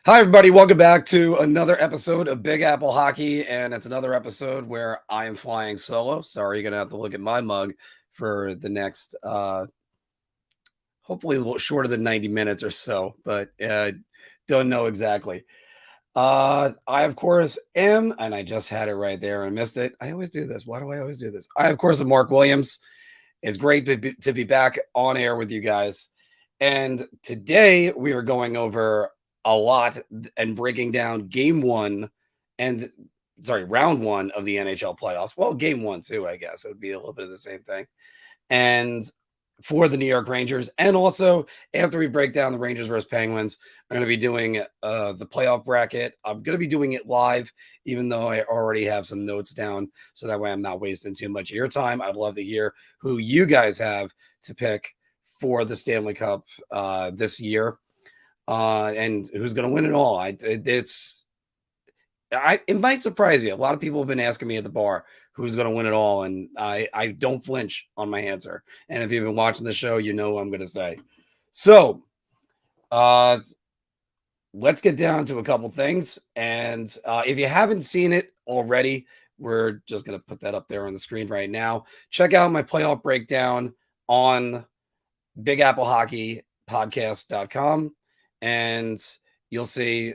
Hi, everybody. Welcome back to another episode of Big Apple Hockey. And it's another episode where I am flying solo. Sorry, you're going to have to look at my mug for the next, hopefully a little shorter than 90 minutes or so, but don't know exactly. I, of course, am, and I just had it right there and missed it. I always do this. Why do I always do this? I, of course, am Marc Williams. It's great to be back on air with you guys. And today we are going over a lot and breaking down round one of the NHL playoffs. Well, game one too, I guess. It would be a little bit of the same thing. And for the New York Rangers. And also, after we break down the Rangers versus Penguins, I'm going to be doing the playoff bracket. I'm going to be doing it live, even though I already have some notes down. So that way I'm not wasting too much of your time. I'd love to hear who you guys have to pick for the Stanley Cup this year. And who's going to win it all. It might surprise you. A lot of people have been asking me at the bar who's going to win it all, and I don't flinch on my answer. And if you've been watching the show, you know what I'm going to say. So, let's get down to a couple things. And if you haven't seen it already, we're just going to put that up there on the screen right now. Check out my playoff breakdown on bigapplehockeypodcast.com, and you'll see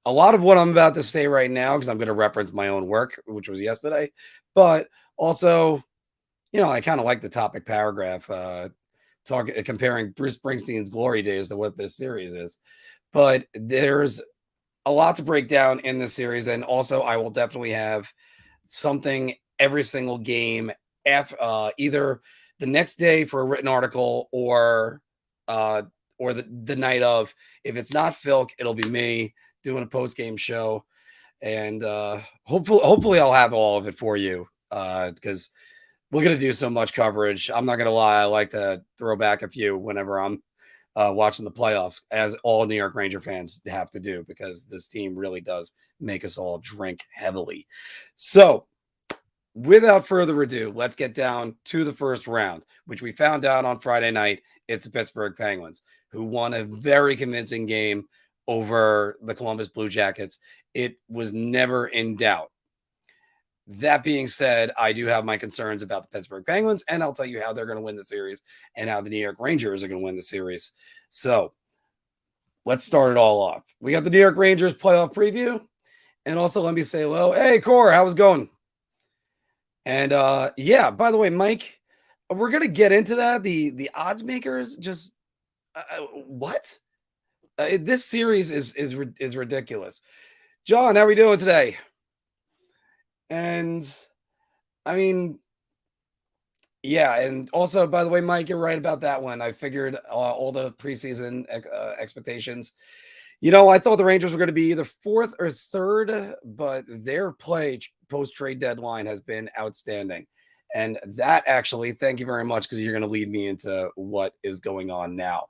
a lot of what I'm about to say right now, because I'm going to reference my own work, which was yesterday. But also, I kind of like the topic paragraph, comparing Bruce Springsteen's glory days to what this series is. But there's a lot to break down in this series. And also, I will definitely have something every single game, either the next day for a written article or the night of. If it's not Filk, it'll be me doing a post-game show, and hopefully I'll have all of it for you, because we're going to do so much coverage. I'm not going to lie, I like to throw back a few whenever I'm watching the playoffs, as all New York Ranger fans have to do, because this team really does make us all drink heavily. So without further ado, let's get down to the first round, which we found out on Friday night. It's the Pittsburgh Penguins, who won a very convincing game over the Columbus Blue Jackets. It was never in doubt. That being said, I do have my concerns about the Pittsburgh Penguins, and I'll tell you how they're going to win the series and how the New York Rangers are going to win the series. So let's start it all off. We got the New York Rangers playoff preview, and also let me say hello. Hey, Core, how's it going? And yeah, by the way, Mike, we're going to get into that. The odds makers just what? This series is ridiculous. John, how are we doing today? And I mean, yeah, and also, by the way, Mike, you're right about that one. I figured all the preseason expectations. I thought the Rangers were going to be either fourth or third, but their play post-trade deadline has been outstanding. And that actually, thank you very much, because you're going to lead me into what is going on now.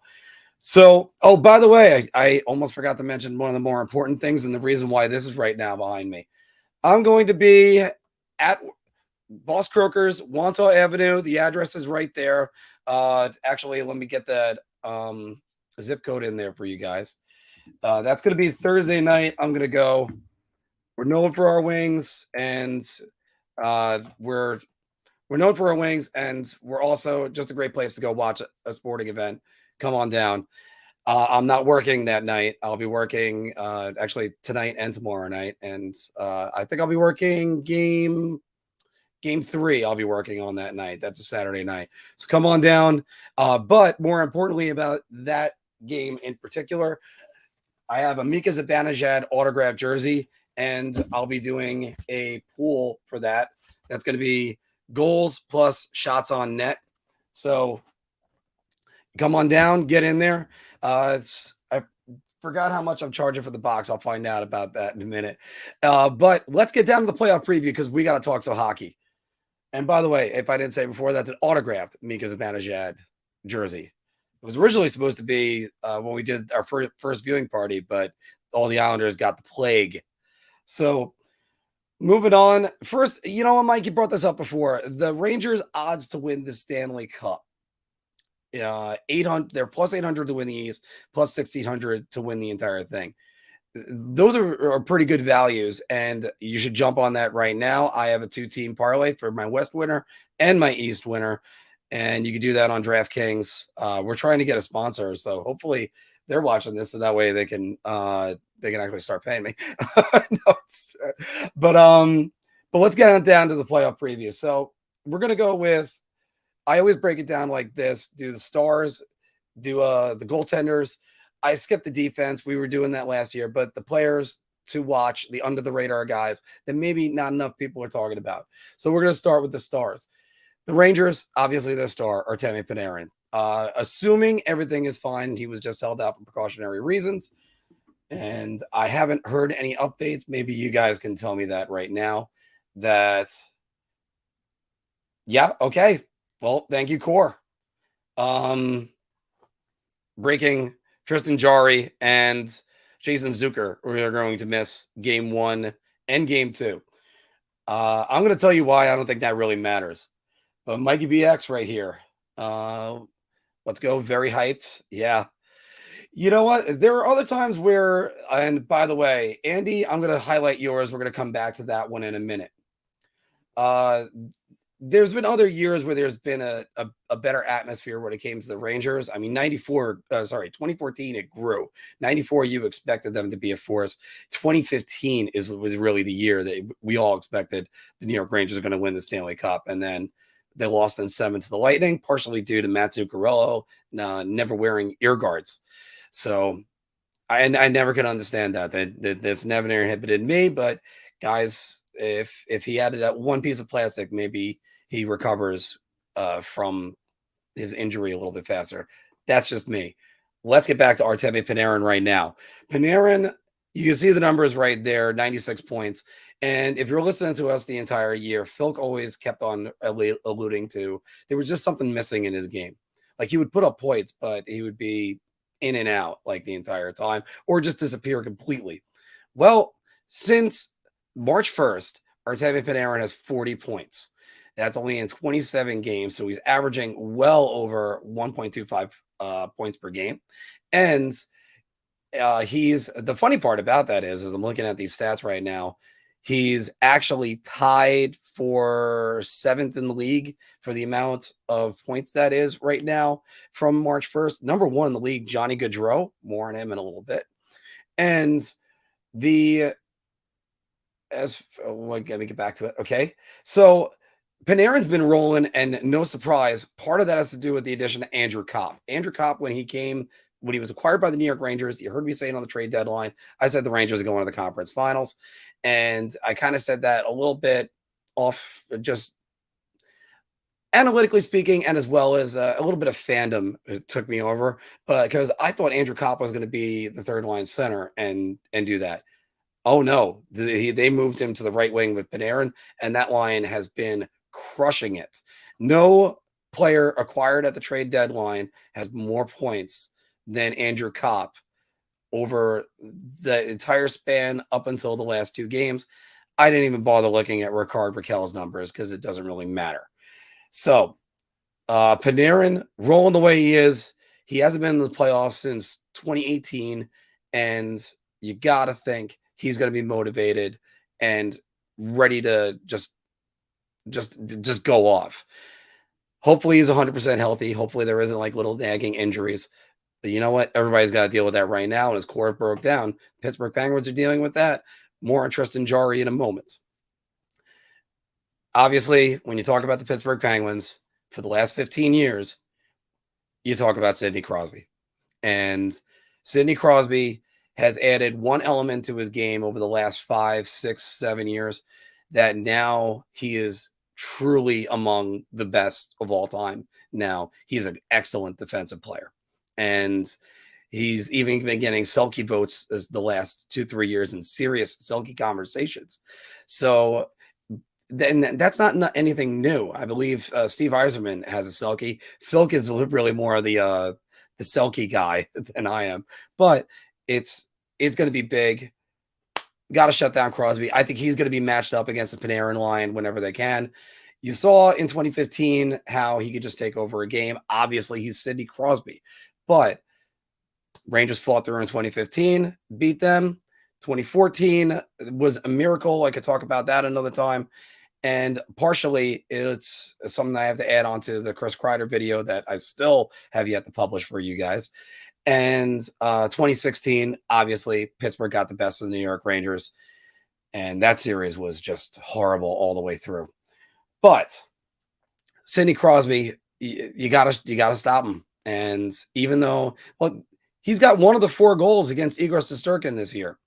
So, oh, by the way, I almost forgot to mention one of the more important things, and the reason why this is right now behind me. I'm going to be at Boss Croker's, Wantagh Avenue. The address is right there. Actually, let me get that zip code in there for you guys. That's going to be Thursday night. I'm going to go. We're known for our wings, and we're known for our wings, and we're also just a great place to go watch a sporting event. Come on down. I'm not working that night. I'll be working actually tonight and tomorrow night. And I think I'll be working game 3. I'll be working on that night. That's a Saturday night. So come on down. But more importantly about that game in particular, I have a Mika Zibanejad autographed jersey, and I'll be doing a pool for that. That's going to be goals plus shots on net. So come on down, get in there. I forgot how much I'm charging for the box. I'll find out about that in a minute. But let's get down to the playoff preview, because we got to talk some hockey. And by the way, if I didn't say before, that's an autographed Mika Zibanejad jersey. It was originally supposed to be when we did our first viewing party, but all the Islanders got the plague. So moving on. First, you know what, Mike, you brought this up before. The Rangers' odds to win the Stanley Cup. 800. They're plus 800 to win the East, plus 1,600 to win the entire thing. those are pretty good values, and you should jump on that right now. I have a 2-team parlay for my West winner and my East winner, and you can do that on DraftKings. We're trying to get a sponsor, so hopefully they're watching this, so that way they can actually start paying me. No, but let's get down to the playoff preview. So we're gonna go with. I always break it down like this: do the stars, do the goaltenders. I skipped the defense. We were doing that last year, but the players to watch, the under the radar guys that maybe not enough people are talking about. So we're going to start with the stars. The Rangers, obviously their star, Artemi Panarin. Assuming everything is fine, he was just held out for precautionary reasons. And I haven't heard any updates. Maybe you guys can tell me that right now. Yeah, okay. Well, thank you, Core. Breaking Tristan Jarry and Jason Zucker are going to miss game 1 and game 2. I'm going to tell you why I don't think that really matters. But Mikey BX right here. Let's go. Very hyped. Yeah. You know what? There are other times where, and by the way, Andy, I'm going to highlight yours. We're going to come back to that one in a minute. There's been other years where there's been a better atmosphere when it came to the Rangers. I mean, 2014, it grew. 94, you expected them to be a force. 2015 was really the year that we all expected the New York Rangers are going to win the Stanley Cup. And then they lost in 7 to the Lightning, partially due to Matt Zuccarello never wearing ear guards. So I never could understand that. That's never inhibited me. But guys, if he added that one piece of plastic, maybe he recovers from his injury a little bit faster. That's just me. Let's get back to Artemi Panarin right now. Panarin, you can see the numbers right there, 96 points. And if you're listening to us the entire year, Filk always kept on alluding to there was just something missing in his game. Like he would put up points, but he would be in and out like the entire time or just disappear completely. Well, since March 1st, Artemi Panarin has 40 points. That's only in 27 games, so he's averaging well over 1.25 points per game. And he's the funny part about that is I'm looking at these stats right now, he's actually tied for 7th in the league for the amount of points that is right now from March 1st. Number 1 in the league, Johnny Gaudreau. More on him in a little bit. And let me get back to it. Okay. So Panarin's been rolling, and no surprise, part of that has to do with the addition of Andrew Copp. Andrew Copp, when he was acquired by the New York Rangers, you heard me saying on the trade deadline, I said the Rangers are going to the conference finals. And I kind of said that a little bit off just analytically speaking, and as well as a little bit of fandom took me over, because I thought Andrew Copp was going to be the third line center and do that. Oh no, they moved him to the right wing with Panarin, and that line has been crushing it. No player acquired at the trade deadline has more points than Andrew Copp over the entire span up until the last 2 games. I didn't even bother looking at Rickard Rakell's numbers because it doesn't really matter. So Panarin rolling the way he is. He hasn't been in the playoffs since 2018, and you got to think he's going to be motivated and ready to just go off. Hopefully he's 100% healthy. Hopefully there isn't like little nagging injuries. But you know what? Everybody's got to deal with that right now. And his core broke down. Pittsburgh Penguins are dealing with that. More on Tristan Jarry in a moment. Obviously, when you talk about the Pittsburgh Penguins for the last 15 years, you talk about Sidney Crosby. And Sidney Crosby has added one element to his game over the last 5, 6, 7 years that now he is truly among the best of all time. Now, he's an excellent defensive player. And he's even been getting Selke votes as the last 2-3 years in serious Selke conversations. So then that's not anything new. I believe Steve Yzerman has a Selke. Filk is really more of the Selke guy than I am. But it's going to be big. Got to shut down Crosby. I think he's going to be matched up against the Panarin line whenever they can. You saw in 2015 how he could just take over a game. Obviously, he's Sidney Crosby. But Rangers fought through in 2015, beat them. 2014 was a miracle. I could talk about that another time. And partially, it's something I have to add on to the Chris Kreider video that I still have yet to publish for you guys. And 2016, obviously, Pittsburgh got the best of the New York Rangers. And that series was just horrible all the way through. But Sidney Crosby, you gotta stop him. And even though, well, he's got one of the 4 goals against Igor Shesterkin this year.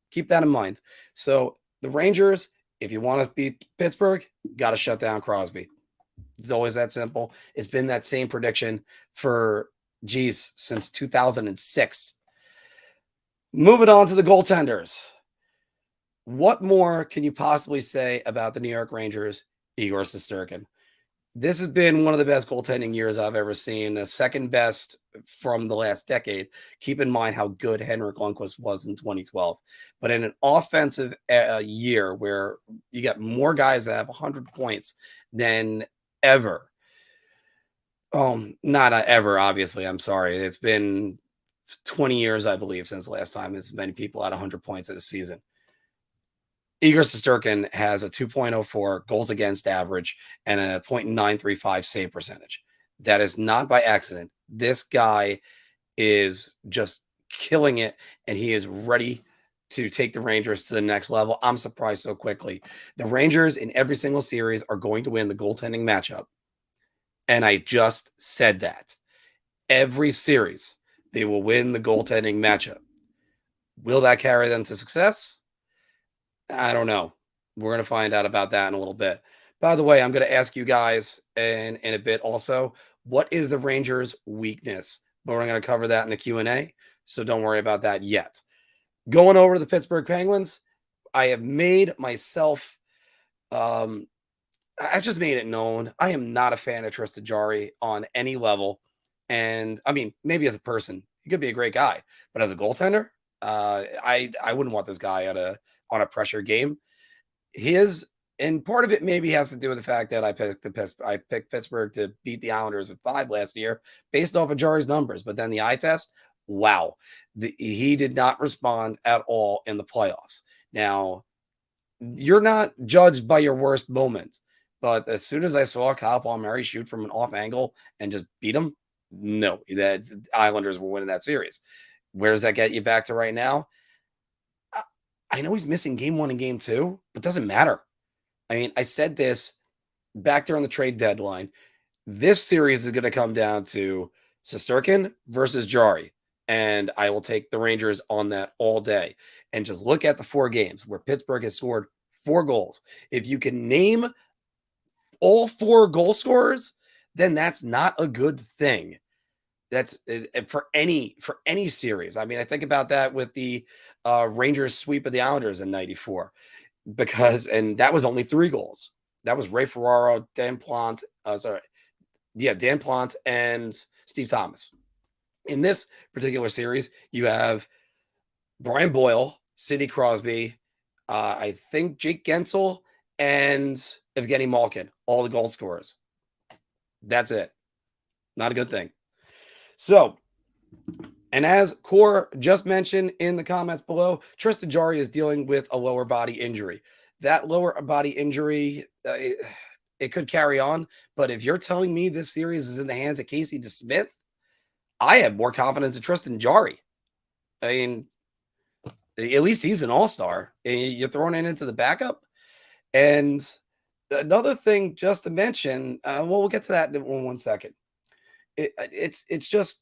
Keep that in mind. So the Rangers, if you want to beat Pittsburgh, got to shut down Crosby. It's always that simple. It's been that same prediction for, since 2006. Moving on to the goaltenders. What more can you possibly say about the New York Rangers, Igor Shesterkin? This has been one of the best goaltending years I've ever seen, the second best from the last decade. Keep in mind how good Henrik Lundqvist was in 2012. But in an offensive year where you got more guys that have 100 points than ever. Not ever, obviously. I'm sorry. It's been 20 years, I believe, since the last time as many people had 100 points in a season. Igor Shesterkin has a 2.04 goals against average and a .935 save percentage. That is not by accident. This guy is just killing it, and he is ready to take the Rangers to the next level. I'm surprised so quickly. The Rangers in every single series are going to win the goaltending matchup. And I just said that. Every series, they will win the goaltending matchup. Will that carry them to success? I don't know. We're going to find out about that in a little bit. By the way, I'm going to ask you guys in a bit also, what is the Rangers' weakness? But we're going to cover that in the Q&A, so don't worry about that yet. Going over to the Pittsburgh Penguins, I have made myself, I've just made it known. I am not a fan of Tristan Jarry on any level. And, I mean, maybe as a person, he could be a great guy. But as a goaltender, I wouldn't want this guy on a pressure game. And part of it maybe has to do with the fact that I picked Pittsburgh to beat the Islanders at 5 last year based off of Jarry's numbers. But then the eye test, wow, he did not respond at all in the playoffs. Now, you're not judged by your worst moment, but as soon as I saw Kyle Palmieri shoot from an off angle and just beat him, no, that Islanders were winning that series. Where does that get you back to right now? I know he's missing game 1 and game 2, but it doesn't matter. I mean, I said this back there on the trade deadline. This series is going to come down to Shesterkin versus Jarry, and I will take the Rangers on that all day. And just look at the 4 games where Pittsburgh has scored 4 goals. If you can name all 4 goal scorers, then that's not a good thing. That's for any series. I mean, I think about that with the Rangers sweep of the Islanders in '94, and that was only 3 goals. That was Ray Ferraro, Dan Plante, Dan Plante and Steve Thomas. In this particular series, you have Brian Boyle, Sidney Crosby, I think Jake Gensel, and Evgeny Malkin, all the goal scorers. That's it. Not a good thing. So, and as Core just mentioned in the comments below, Tristan Jarry is dealing with a lower body injury. That lower body injury, it could carry on. But if you're telling me this series is in the hands of Casey DeSmith, I have more confidence in Tristan Jarry. I mean, at least he's an all-star. You're throwing it into the backup. And another thing just to mention, we'll get to that in one second. It's just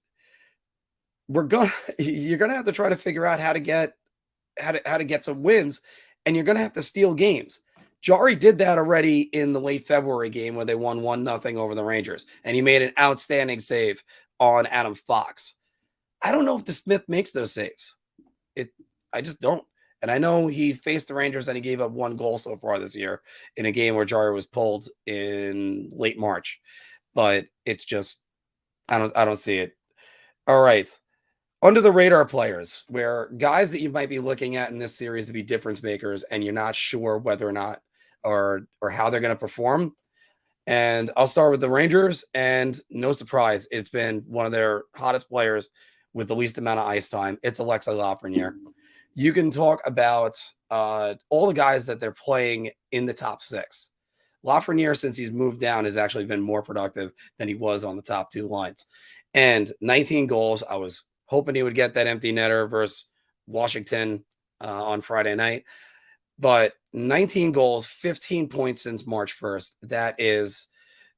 you're gonna have to try to figure out how to get some wins, and you're gonna have to steal games. Jarry did that already in the late February game where they won 1-0 over the Rangers, and he made an outstanding save on Adam Fox. I don't know if DeSmith makes those saves. I just don't. And I know he faced the Rangers and he gave up 1 goal so far this year in a game where Jarry was pulled in late March, but it's just I don't see it. All right. Under the radar players, where guys that you might be looking at in this series to be difference makers and you're not sure whether or not or how they're going to perform. And I'll start with the Rangers, and no surprise, it's been one of their hottest players with the least amount of ice time. It's Alexei Lafreniere. you can talk about all the guys that they're playing in the top 6. Lafreniere, since he's moved down, has actually been more productive than he was on the top 2 lines. And 19 goals. I was hoping he would get that empty netter versus Washington on Friday night. But 19 goals, 15 points since March 1st. That is,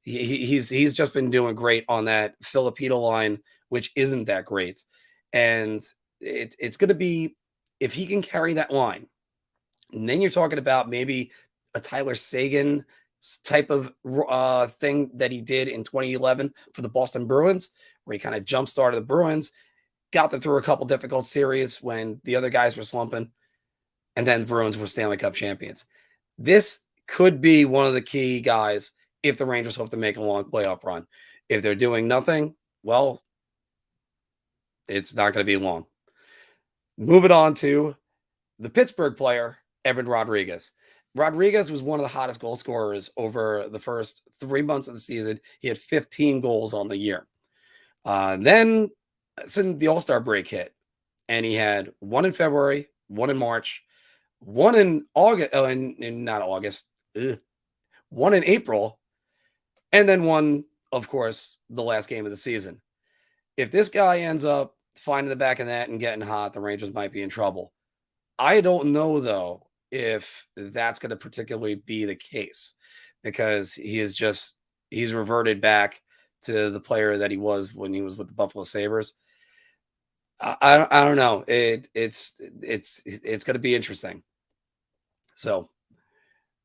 he's just been doing great on that Filipino line, which isn't that great. And it's going to be, if he can carry that line, and then you're talking about maybe a Tyler Seguin type of thing that he did in 2011 for the Boston Bruins, where he kind of jump-started the Bruins, got them through a couple difficult series when the other guys were slumping, and then the Bruins were Stanley Cup champions. This could be one of the key guys if the Rangers hope to make a long playoff run. If they're doing nothing, well, it's not going to be long. Moving on to the Pittsburgh player, Evan Rodriguez. Rodriguez was one of the hottest goal scorers over the first 3 months of the season. He had 15 goals on the year. Then the All-Star break hit, and he had 1 in February, 1 in March, 1 in August, not August, 1 in April, and then 1, of course, the last game of the season. If this guy ends up finding the back of that and getting hot, the Rangers might be in trouble. I don't know, though, if that's going to particularly be the case, because he's reverted back to the player that he was when he was with the Buffalo Sabres. I don't know. It's going to be interesting. So,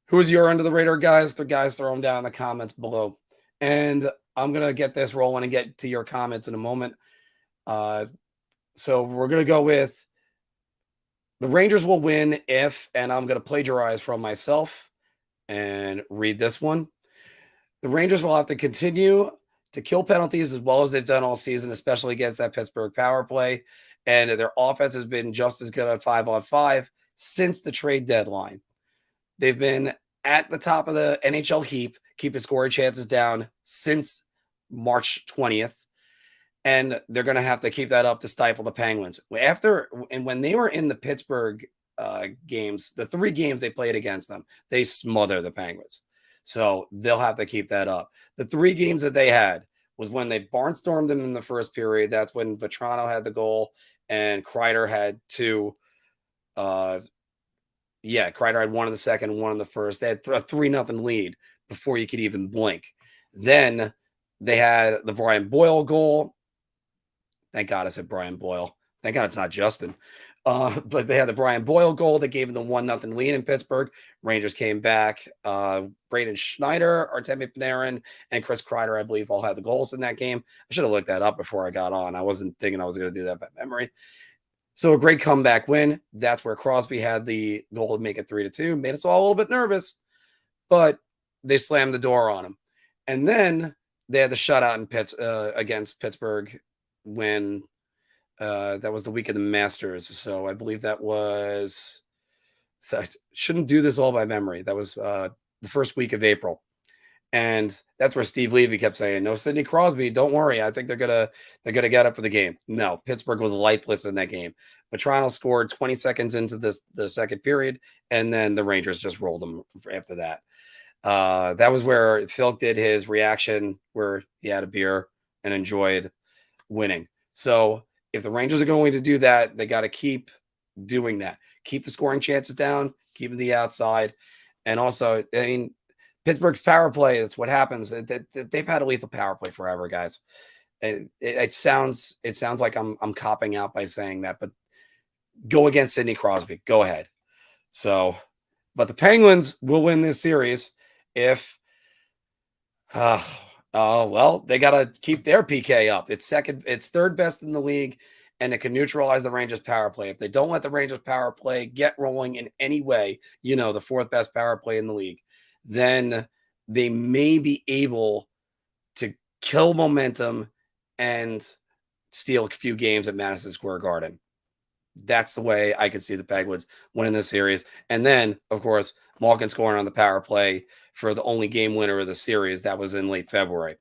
who is your under the radar guys? The guys, throw them down in the comments below, and I'm gonna get this rolling and get to your comments in a moment. So we're gonna go with the Rangers will win if, and I'm gonna plagiarize from myself and read this one. The Rangers will have to continue to kill penalties as well as they've done all season, especially against that Pittsburgh power play. And their offense has been just as good at 5-on-5 since the trade deadline. They've been at the top of the NHL heap, keeping scoring chances down since March 20th. And they're going to have to keep that up to stifle the Penguins. When they were in the Pittsburgh games, the 3 games they played against them, they smother the Penguins. So they'll have to keep that up. The 3 games that they had was when they barnstormed them in the first period. That's when Vetrano had the goal and Kreider had 2. Kreider had 1 in the second, 1 in the first. They had a 3-0 lead before you could even blink. Then they had the Brian Boyle goal. Thank God I said Brian Boyle. Thank God it's not Justin. But they had the Brian Boyle goal that gave them the 1-0 lead in Pittsburgh. Rangers came back. Braden Schneider, Artemi Panarin, and Chris Kreider, I believe, all had the goals in that game. I should have looked that up before I got on. I wasn't thinking I was going to do that by memory. So a great comeback win. That's where Crosby had the goal to make it 3-2. Made us all a little bit nervous, but they slammed the door on him. And then they had the shutout against Pittsburgh when that was the week of the Masters. So I believe that was, so I shouldn't do this all by memory. That was the first week of April. And that's where Steve Levy kept saying, no, Sidney Crosby, don't worry. I think they're gonna get up for the game. No, Pittsburgh was lifeless in that game. Vetrano scored 20 seconds into the second period, and then the Rangers just rolled them after that. That was where Filk did his reaction where he had a beer and enjoyed winning. So if the Rangers are going to do that, they got to keep doing that. Keep the scoring chances down, keep the outside. And also, I mean, Pittsburgh's power play, that's what happens. They've had a lethal power play forever, guys. It sounds like I'm copping out by saying that, but go against Sidney Crosby. Go ahead. So, but the Penguins will win this series if well, they got to keep their PK up. It's third best in the league, and it can neutralize the Rangers power play. If they don't let the Rangers power play get rolling in any way, the 4th best power play in the league, then they may be able to kill momentum and steal a few games at Madison Square Garden. That's the way I could see the Penguins winning this series. And then, of course, Malkin scoring on the power play for the only game winner of the series. That was in late February.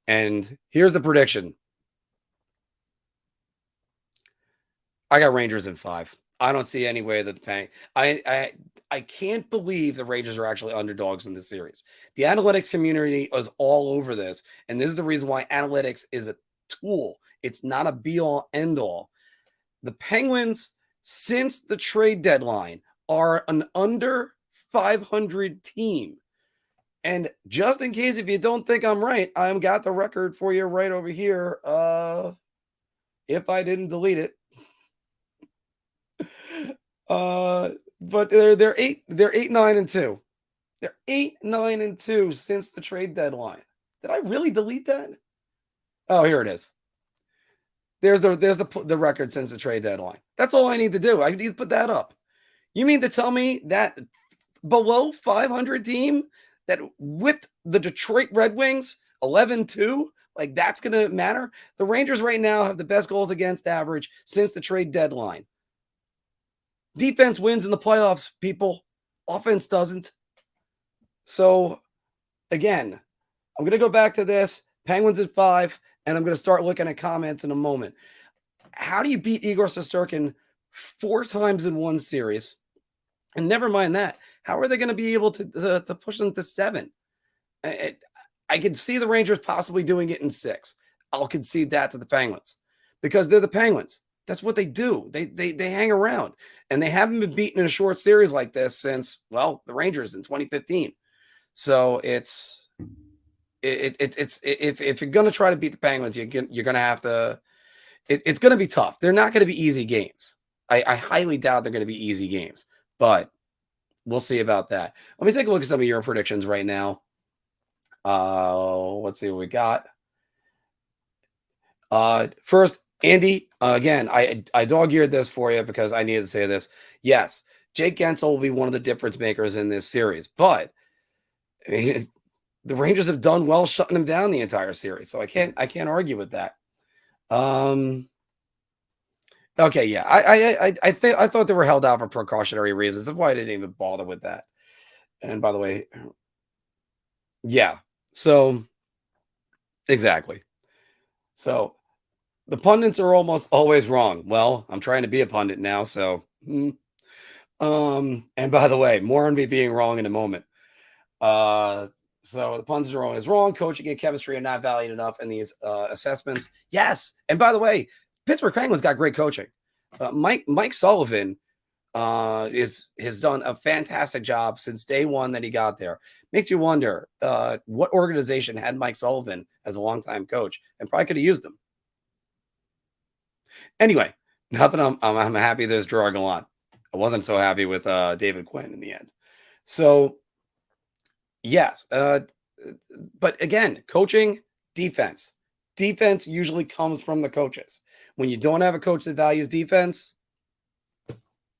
And here's the prediction. I got Rangers in 5. I don't see any way that the I can't believe the Rangers are actually underdogs in this series. The analytics community is all over this, and this is the reason why analytics is a tool. It's not a be all end all. The Penguins, since the trade deadline, are an under 500 team. And just in case if you don't think I'm right, I've got the record for you right over here. If I didn't delete it. But they're 8-9-2. They're 8-9-2 since the trade deadline. Did I really delete that? Oh, here it is. There's the record since the trade deadline. That's all I need to do. I need to put that up. You mean to tell me that below 500 team that whipped the Detroit Red Wings 11-2, like that's going to matter? The Rangers right now have the best goals against average since the trade deadline. Defense wins in the playoffs, people. Offense doesn't. So, again, I'm going to go back to this. Penguins at 5, and I'm going to start looking at comments in a moment. How do you beat Igor Shesterkin 4 times in one series? And never mind that. How are they going to be able to push them to 7? I can see the Rangers possibly doing it in 6. I'll concede that to the Penguins because they're the Penguins. That's what they do. They hang around, and they haven't been beaten in a short series like this since, well, the Rangers in 2015. So it's if you're going to try to beat the Penguins, you're going to have to. It's going to be tough. They're not going to be easy games. I highly doubt they're going to be easy games, but we'll see about that. Let me take a look at some of your predictions right now. Let's see what we got. First, Andy, again, I dog-eared this for you because I needed to say this. Yes, Jake Gensel will be one of the difference makers in this series, but I mean, the Rangers have done well shutting him down the entire series, so I can't argue with that. Okay, yeah, I thought they were held out for precautionary reasons. That's why I didn't even bother with that. And by the way, yeah, so exactly. So the pundits are almost always wrong. Well, I'm trying to be a pundit now, so and by the way, more on me being wrong in a moment. So the pundits are always wrong. Coaching and chemistry are not valued enough in these assessments. Yes, and by the way, Pittsburgh Penguins got great coaching. Mike Sullivan has done a fantastic job since day one that he got there. Makes you wonder what organization had Mike Sullivan as a longtime coach and probably could have used him. Anyway, not that I'm happy there's Gerard Gallant. I wasn't so happy with David Quinn in the end. So yes, but again, coaching, defense. Defense usually comes from the coaches. When you don't have a coach that values defense,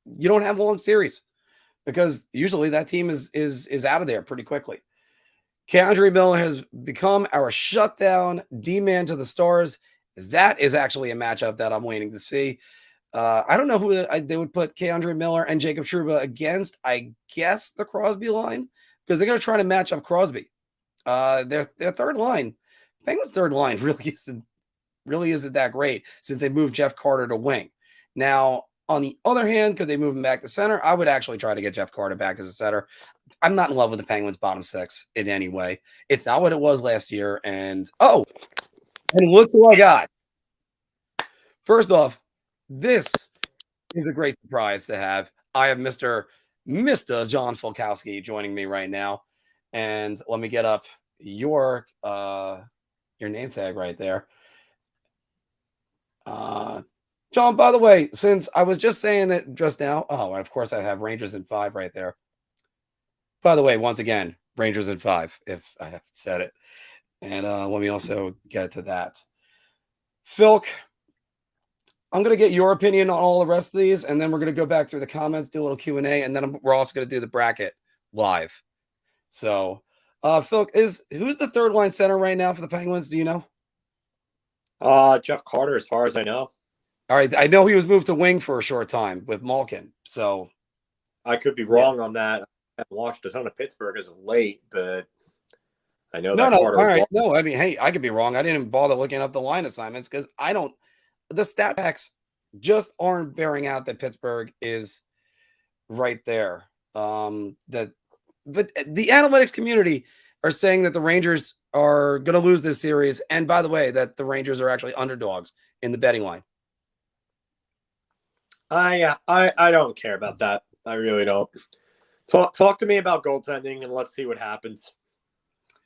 you don't have a long series because usually that team is out of there pretty quickly. Keandre Miller has become our shutdown D-man to the Stars. That is actually a matchup that I'm waiting to see. I don't know who they would put Keandre Miller and Jacob Trouba against. I guess the Crosby line because they're going to try to match up Crosby. Their third line, Penguins' third line really isn't that great since they moved Jeff Carter to wing. Now, on the other hand, could they move him back to center? I would actually try to get Jeff Carter back as a center. I'm not in love with the Penguins' bottom 6 in any way. It's not what it was last year. And look who I got. First off, this is a great surprise to have. I have Mr. John Filkowski joining me right now. And let me get up your name tag right there. John, by the way, since I was just saying that just now, and of course I have Rangers in 5 right there. By the way, once again, Rangers in 5, if I haven't said it. And let me also get to that. Filk, I'm going to get your opinion on all the rest of these, and then we're going to go back through the comments, do a little Q&A, and then we're also going to do the bracket live. So, Filk, who's the third line center right now for the Penguins? Do you know? Jeff Carter, as far as I know. All right, I know he was moved to wing for a short time with Malkin, so I could be wrong on that. I haven't watched a ton of Pittsburgh as of late, but I know that Carter. All right, no, I mean, hey, I could be wrong. I didn't bother looking up the line assignments because I don't. The stat packs just aren't bearing out that Pittsburgh is right there. But the analytics community are saying that the Rangers are going to lose this series. And by the way, that the Rangers are actually underdogs in the betting line. I don't care about that. I really don't. Talk to me about goaltending and let's see what happens.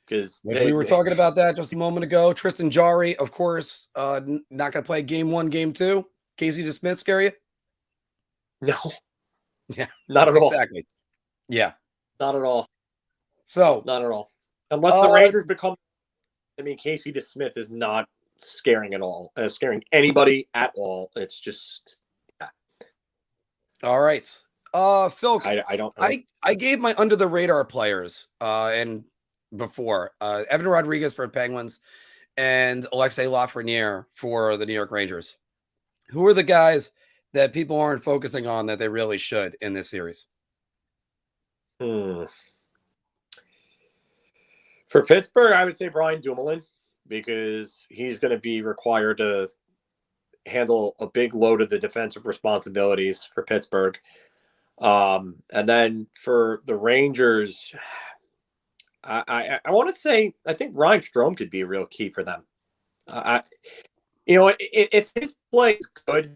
Because we were talking about that just a moment ago. Tristan Jarry, of course, not going to play game 1, game 2. Casey DeSmith scare you? No. Yeah. Not at all. Exactly. Yeah. Not at all. So. Not at all. Unless the Rangers become. I mean, Casey DeSmith is not scaring at all. Scaring anybody at all. It's just. Yeah. All right. Filk, I don't. I gave my under the radar players and before Evan Rodriguez for the Penguins and Alexei Lafreniere for the New York Rangers. Who are the guys that people aren't focusing on that they really should in this series? For Pittsburgh, I would say Brian Dumoulin, because he's going to be required to handle a big load of the defensive responsibilities for Pittsburgh. And then for the Rangers, I want to say I think Ryan Strome could be a real key for them. If his play is good,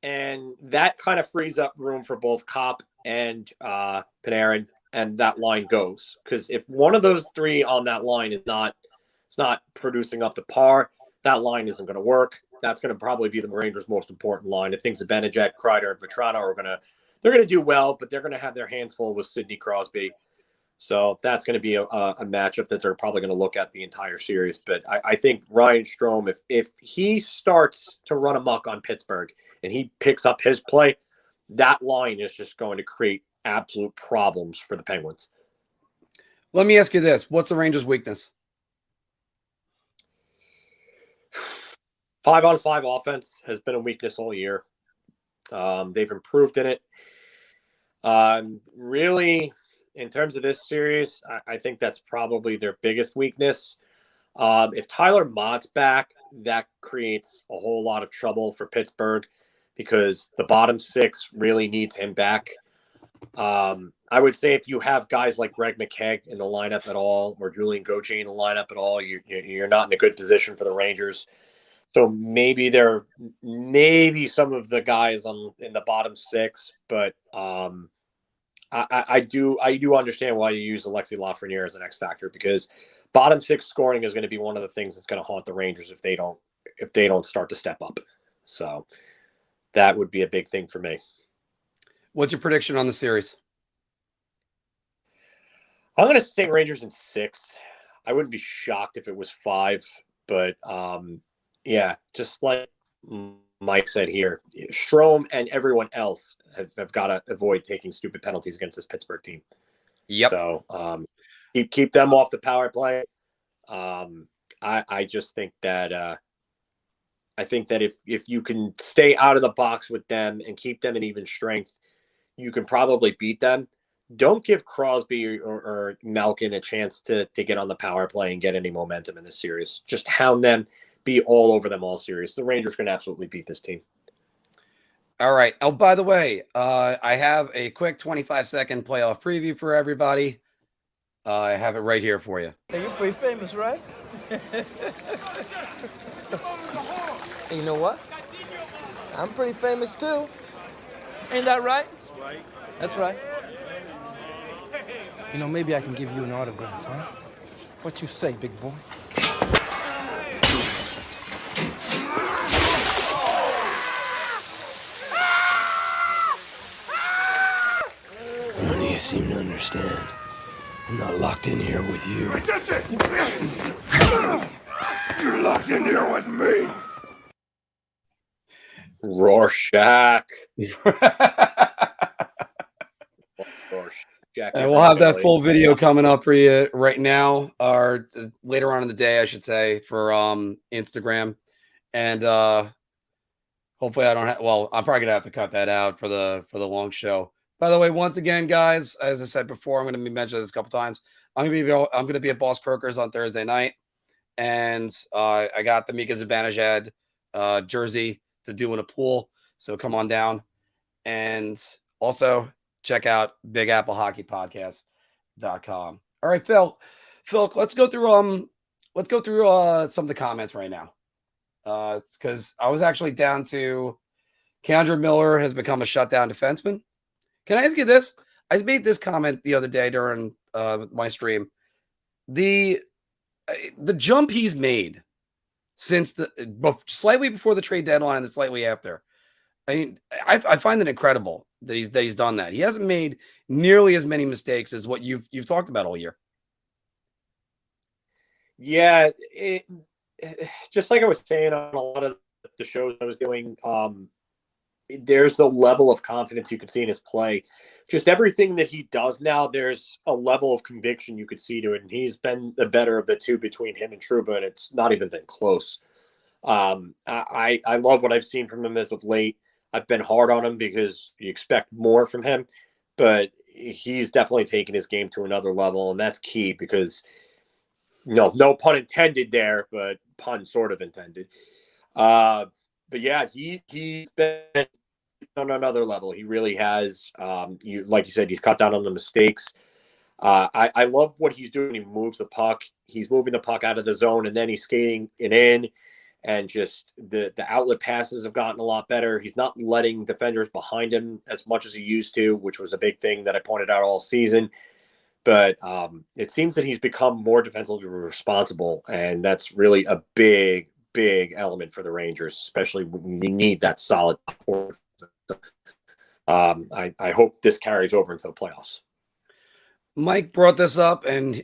and that kind of frees up room for both Kopp and Panarin, and that line goes. Because if one of those three on that line is not producing up to par, that line isn't going to work. That's going to probably be the Rangers' most important line. I think Zibanejad, Kreider, and Vetrano are going to do well, but they're going to have their hands full with Sidney Crosby. So that's going to be a matchup that they're probably going to look at the entire series. But I think Ryan Strome, if he starts to run amok on Pittsburgh and he picks up his play, that line is just going to create absolute problems for the Penguins. Let me ask you this. What's the Rangers' weakness? 5-on-5 offense has been a weakness all year. They've improved in it. Really, in terms of this series, I think that's probably their biggest weakness. If Tyler Mott's back, that creates a whole lot of trouble for Pittsburgh because the bottom six really needs him back. I would say if you have guys like Greg McKegg in the lineup at all, or Julian Gauthier in the lineup at all, you're not in a good position for the Rangers. So maybe some of the guys in the bottom six, but I do understand why you use Alexei Lafreniere as an X factor, because bottom six scoring is going to be one of the things that's going to haunt the Rangers if they don't start to step up. So that would be a big thing for me. What's your prediction on the series? I'm going to say Rangers in 6. I wouldn't be shocked if it was 5, but yeah, just like Mike said here, Strome and everyone else have got to avoid taking stupid penalties against this Pittsburgh team. Yep. So keep them off the power play. I just think that if you can stay out of the box with them and keep them in even strength, you can probably beat them. Don't give Crosby or Malkin a chance to get on the power play and get any momentum in this series. Just hound them, be all over them all series. The Rangers can absolutely beat this team. All right. Oh, by the way, I have a quick 25-second playoff preview for everybody. I have it right here for you. Hey, you're pretty famous, right? Hey, you know what? I'm pretty famous too. Ain't that right? That's right. That's right. You know, maybe I can give you an autograph, huh? What you say, big boy? None of you seem to understand. I'm not locked in here with you. That's it! You're locked in here with me! Rorschach. And we'll have that full video coming up for you right now, or later on in the day, I should say, for Instagram. And hopefully I don't have, well, I'm probably gonna have to cut that out for the long show. By the way, once again, guys, as I said before, I'm going to be mentioning this a couple times. I'm going to be at Boss Croakers on Thursday night, and I got the Mika Zibanejad jersey to do in a pool. So come on down, and also check out BigAppleHockeyPodcast.com. All right, Phil, let's go through some of the comments right now. Because I was actually down to Kendra Miller has become a shutdown defenseman. Can I ask you this? I made this comment the other day during my stream. The jump he's made since slightly before the trade deadline and then slightly after. I mean, I find it incredible that he's done that. He hasn't made nearly as many mistakes as what you've talked about all year. Yeah, just like I was saying on a lot of the shows I was doing, there's a level of confidence you can see in his play. Just everything that he does now, there's a level of conviction you could see to it. And he's been the better of the two between him and Trouba, and it's not even been close. I love what I've seen from him as of late. I've been hard on him because you expect more from him, but he's definitely taken his game to another level, and that's key because no pun intended there, but pun sort of intended. But yeah, he's been on another level. He really has. Like you said, he's cut down on the mistakes. I love what he's doing. He moves the puck. He's moving the puck out of the zone, and then he's skating it in. And just the outlet passes have gotten a lot better. He's not letting defenders behind him as much as he used to, which was a big thing that I pointed out all season. But it seems that he's become more defensively responsible, and that's really a big element for the Rangers, especially when you need that solid support. I hope this carries over into the playoffs. Mike brought this up, and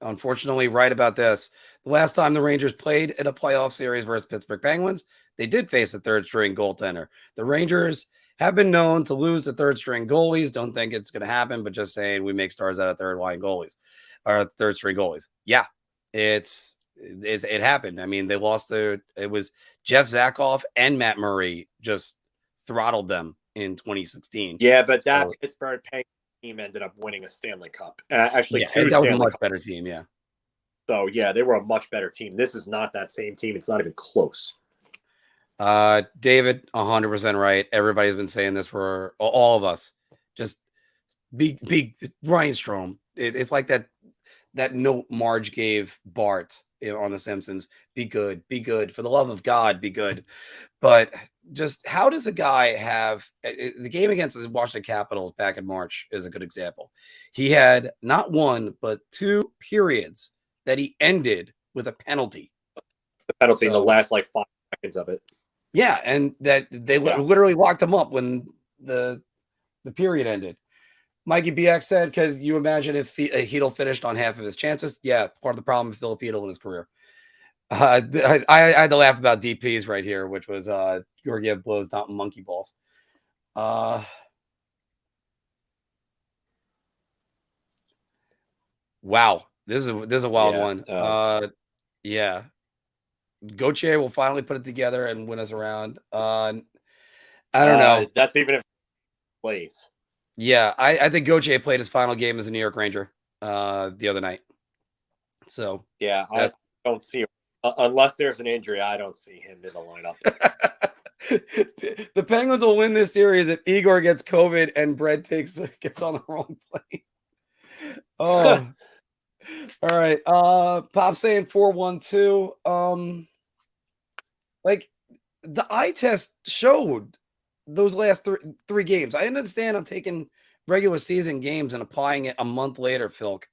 unfortunately, right about this. The last time the Rangers played in a playoff series versus Pittsburgh Penguins, they did face a third-string goaltender. The Rangers have been known to lose the third-string goalies. Don't think it's going to happen, but just saying we make stars out of third-line goalies or third-string goalies. Yeah, it happened. I mean, they lost it was Jeff Zakoff and Matt Murray just throttled them in 2016. Yeah, but that Pittsburgh Penguins team ended up winning a Stanley Cup. Actually, yeah, two that was Stanley a much Cup. better team. Yeah. So yeah, they were a much better team. This is not that same team. It's not even close. David, 100% right. Everybody's been saying this for all of us. Just be Ryan Strome. It's like that note Marge gave Bart on The Simpsons. Be good. For the love of God, be good. But just how does a guy have the game against the Washington Capitals back in March is a good example. He had not one, but two periods that he ended with a penalty. The penalty in the last 5 seconds of it. Yeah, and that they literally locked him up when the period ended. Mikey BX said, "Could you imagine if Hedl finished on half of his chances?" Yeah, part of the problem with Filip Hedl in his career. I had to laugh about DPs right here, which was Georgiev blows not monkey balls. Wow, this is a wild one. Yeah. Gauthier will finally put it together and win us around. I don't know. That's even if he plays. Yeah, I think Gauthier played his final game as a New York Ranger the other night. So yeah, I don't see him. Unless there's an injury, I don't see him in the lineup. The Penguins will win this series if Igor gets COVID and Brett gets on the wrong plane. Oh. All right. Pop saying 4-1-2. Like the eye test showed those last three games. I understand I'm taking regular season games and applying it a month later, Filk,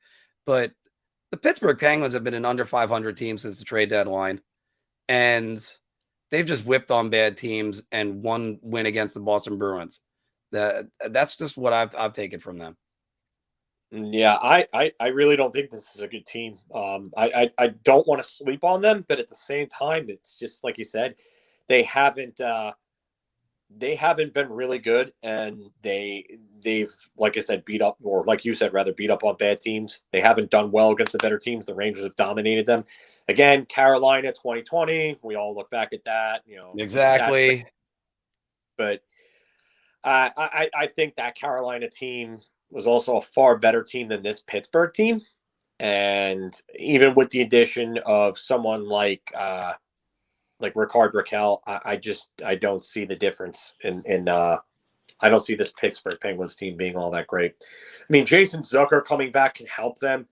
but the Pittsburgh Penguins have been an under 500 team since the trade deadline, and they've just whipped on bad teams and one win against the Boston Bruins. That's just what I've taken from them. Yeah, I really don't think this is a good team. I don't want to sleep on them, but at the same time, it's just like you said, they haven't been really good, and they've like I said beat up, or like you said rather, beat up on bad teams. They haven't done well against the better teams. The Rangers have dominated them. Again, Carolina 2020. We all look back at that, exactly. But I think that Carolina team was also a far better team than this Pittsburgh team. And even with the addition of someone like like Ricard Raquel, I don't see the difference in I don't see this Pittsburgh Penguins team being all that great. I mean, Jason Zucker coming back can help them.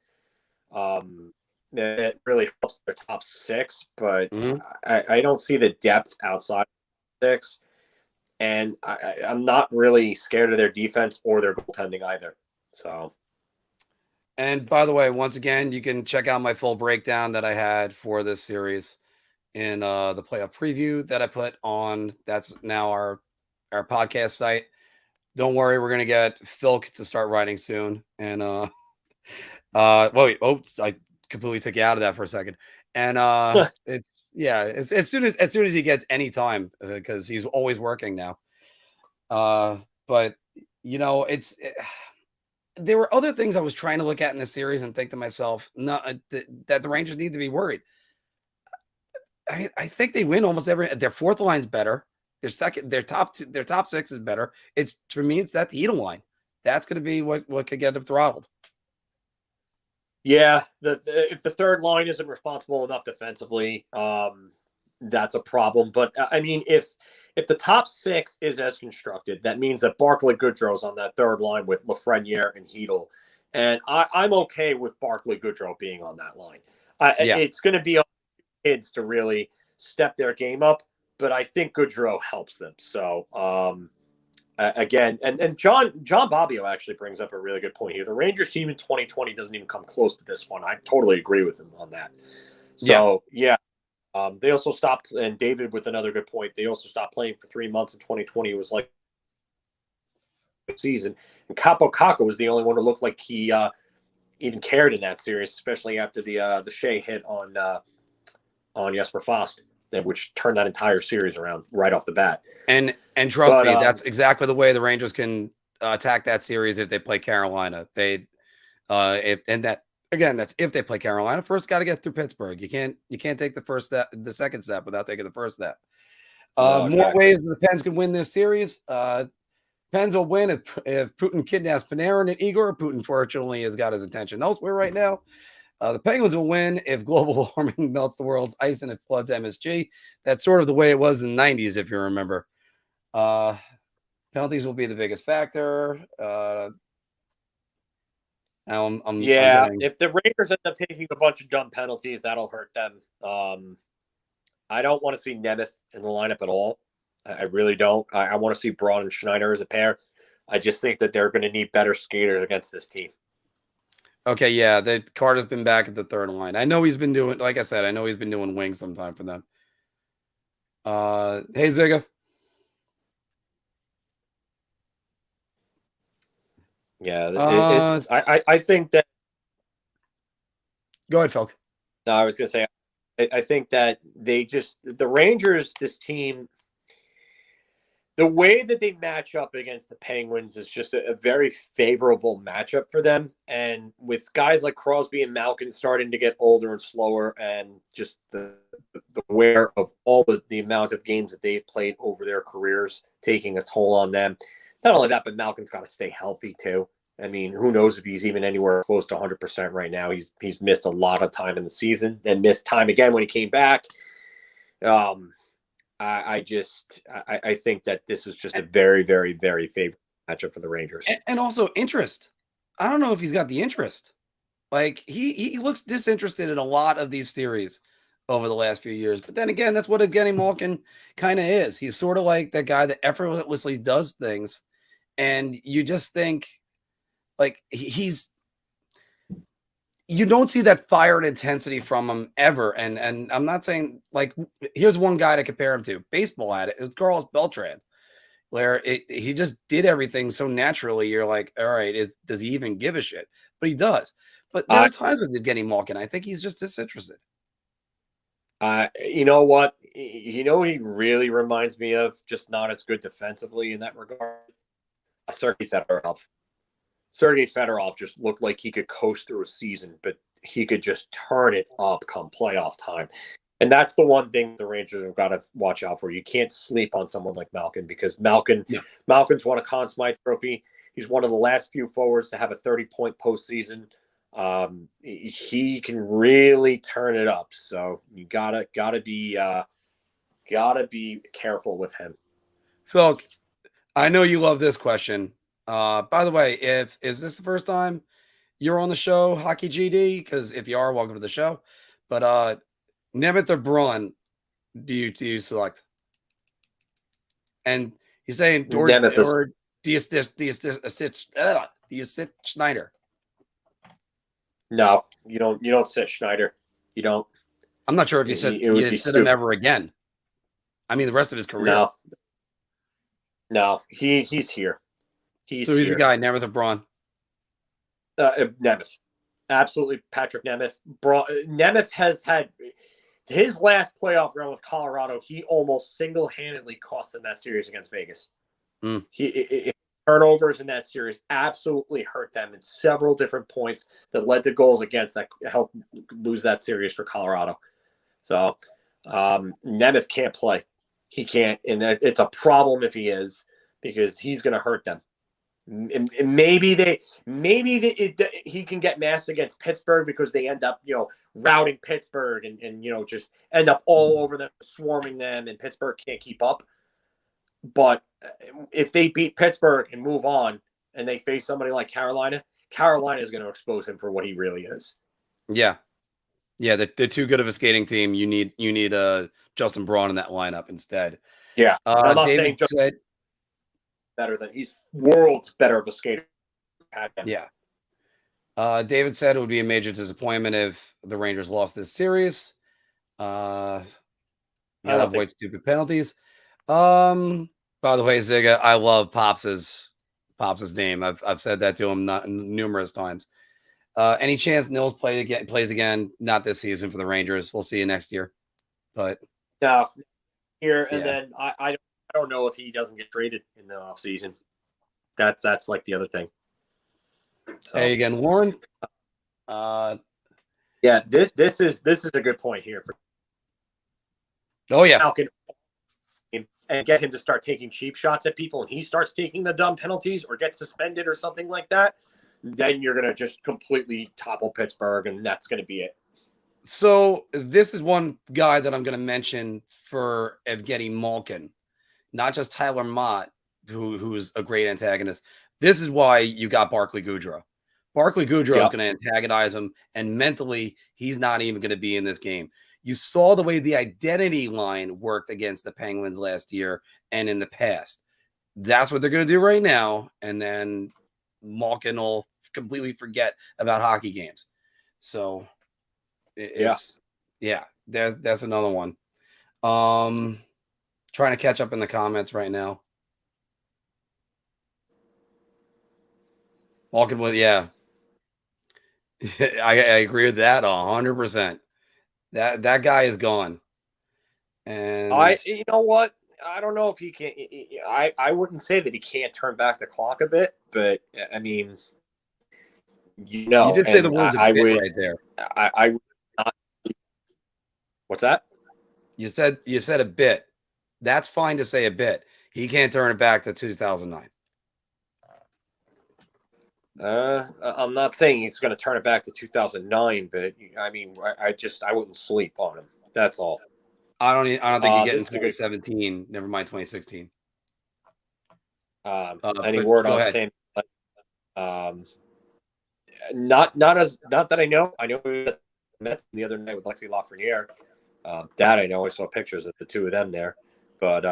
It really helps their top six, but I don't see the depth outside six. And I'm not really scared of their defense or their goaltending either. So, and by the way, once again, you can check out my full breakdown that I had for this series in the playoff preview that I put on. That's now our podcast site. Don't worry, we're gonna get Filk to start writing soon. And wait, I completely took you out of that for a second. And it's as soon as he gets any time, because he's always working now. But there were other things I was trying to look at in this series and think to myself, that the Rangers need to be worried. I think they win almost every. Their fourth line's better. Their top six is better. For me, it's that Heedle line. That's going to be what could get them throttled. Yeah, if the third line isn't responsible enough defensively, that's a problem. But I mean, if the top six is as constructed, that means that Barclay Goodrow's on that third line with Lafreniere and Heedle, and I'm okay with Barclay Goodrow being on that line. It's going to be up to kids to really step their game up, but I think Goodrow helps them. So again, and John Bobbio actually brings up a really good point here. The Rangers team in 2020 doesn't even come close to this one. I totally agree with him on that. So yeah. They also stopped, and David with another good point. They also stopped playing for 3 months in 2020. It was like season, and Capo Caco was the only one who looked like he even cared in that series, especially after the Shea hit on Jesper Fast, which turned that entire series around right off the bat. And trust me, that's exactly the way the Rangers can attack that series if they play Carolina. That's if they play Carolina. First, got to get through Pittsburgh. You can't take the second step without taking the first step. Exactly. More ways the Pens can win this series. Pens will win if Putin kidnaps Panarin and Igor. Putin, fortunately, has got his attention elsewhere right now. The Penguins will win if global warming melts the world's ice and it floods MSG. That's sort of the way it was in the 90s, if you remember. Penalties will be the biggest factor. If the Rangers end up taking a bunch of dumb penalties, that'll hurt them. I don't want to see Nemeth in the lineup at all. I really don't. I want to see Braun and Schneider as a pair. I just think that they're going to need better skaters against this team. Okay, yeah, Carter's been back at the third line. I know he's been doing, like I said, wings sometime for them. Hey, Ziga. Yeah, I think that. Go ahead, Filk. No, I was going to say, I think that the Rangers, this team, the way that they match up against the Penguins is just a very favorable matchup for them. And with guys like Crosby and Malkin starting to get older and slower, and just the wear of all the amount of games that they've played over their careers taking a toll on them. Not only that, but Malkin's got to stay healthy too. I mean, who knows if he's even anywhere close to 100% right now. He's missed a lot of time in the season and missed time again when he came back. I think that this is just a very, very, very favorable matchup for the Rangers. And also interest. I don't know if he's got the interest. Like he looks disinterested in a lot of these series over the last few years. But then again, that's what Evgeny Malkin kind of is. He's sort of like that guy that effortlessly does things. And you just think like you don't see that fire and intensity from him ever. And I'm not saying, like, here's one guy to compare him to. Baseball had it. It was Carlos Beltran, where he just did everything so naturally. You're like, all right, does he even give a shit? But he does. But there are times with Evgeny Malkin, I think he's just disinterested. You know what? He really reminds me of, just not as good defensively in that regard. Sergei Fedorov. Sergei Fedorov just looked like he could coast through a season, but he could just turn it up come playoff time. And that's the one thing the Rangers have got to watch out for. You can't sleep on someone like Malkin, because Malkin's won a Conn Smythe Trophy. He's one of the last few forwards to have a 30-point postseason. He can really turn it up. So you gotta be Gotta be careful with him. Filk, I know you love this question. By the way, is this the first time you're on the show, Hockey GD? Because if you are, welcome to the show. But Nemeth or Braun, do you select? And he's saying, do you sit Schneider? No, you don't. You don't sit Schneider. You don't. I'm not sure if you sit him ever again. I mean, the rest of his career. No, he's here. He's the guy, Nemeth or Braun? Nemeth. Absolutely, Patrick Nemeth. Nemeth has had his last playoff run with Colorado. He almost single-handedly cost them that series against Vegas. Turnovers in that series absolutely hurt them in several different points that led to goals against that helped lose that series for Colorado. So Nemeth can't play. He can't, and it's a problem if he is, because he's going to hurt them. And maybe he can get massed against Pittsburgh because they end up, routing Pittsburgh and just end up all over them, swarming them, and Pittsburgh can't keep up. But if they beat Pittsburgh and move on, and they face somebody like Carolina is going to expose him for what he really is. Yeah, they're too good of a skating team. You need Justin Braun in that lineup instead. Yeah, I'm not David saying said better than he's world's better of a skater. Yeah. David said it would be a major disappointment if the Rangers lost this series. Gotta avoid stupid penalties. By the way, Ziga, I love Pops's name. I've said that to him numerous times. Any chance Nils plays again? Not this season for the Rangers. We'll see you next year. But no, here and then I don't know if he doesn't get traded in the offseason. That's like the other thing. So. Hey again, Warren. Yeah, this is a good point here for. Oh yeah. Falcon and get him to start taking cheap shots at people, and he starts taking the dumb penalties or gets suspended or something like that, then you're going to just completely topple Pittsburgh, and that's going to be it. So this is one guy that I'm going to mention for Evgeny Malkin, not just Tyler Mott, who's a great antagonist. This is why you got Barclay Goodrow. Barclay Goodrow is going to antagonize him, and mentally, he's not even going to be in this game. You saw the way the identity line worked against the Penguins last year and in the past. That's what they're going to do right now, and then Malkin will completely forget about hockey games. So, that's another one. Trying to catch up in the comments right now. Malkin with I agree with that 100%. That guy is gone. And you know what? I don't know if he can. I wouldn't say that he can't turn back the clock a bit, but I mean, you did say the words a bit right there. I would not. What's that? You said a bit. That's fine to say a bit. He can't turn it back to 2009. I'm not saying he's going to turn it back to 2009, but I mean, I wouldn't sleep on him. That's all. I don't think you get in 2017. Never mind 2016. Any word on Sam? Not that I know. I know we met the other night with Lexi Lafreniere. That I know. I saw pictures of the two of them there, but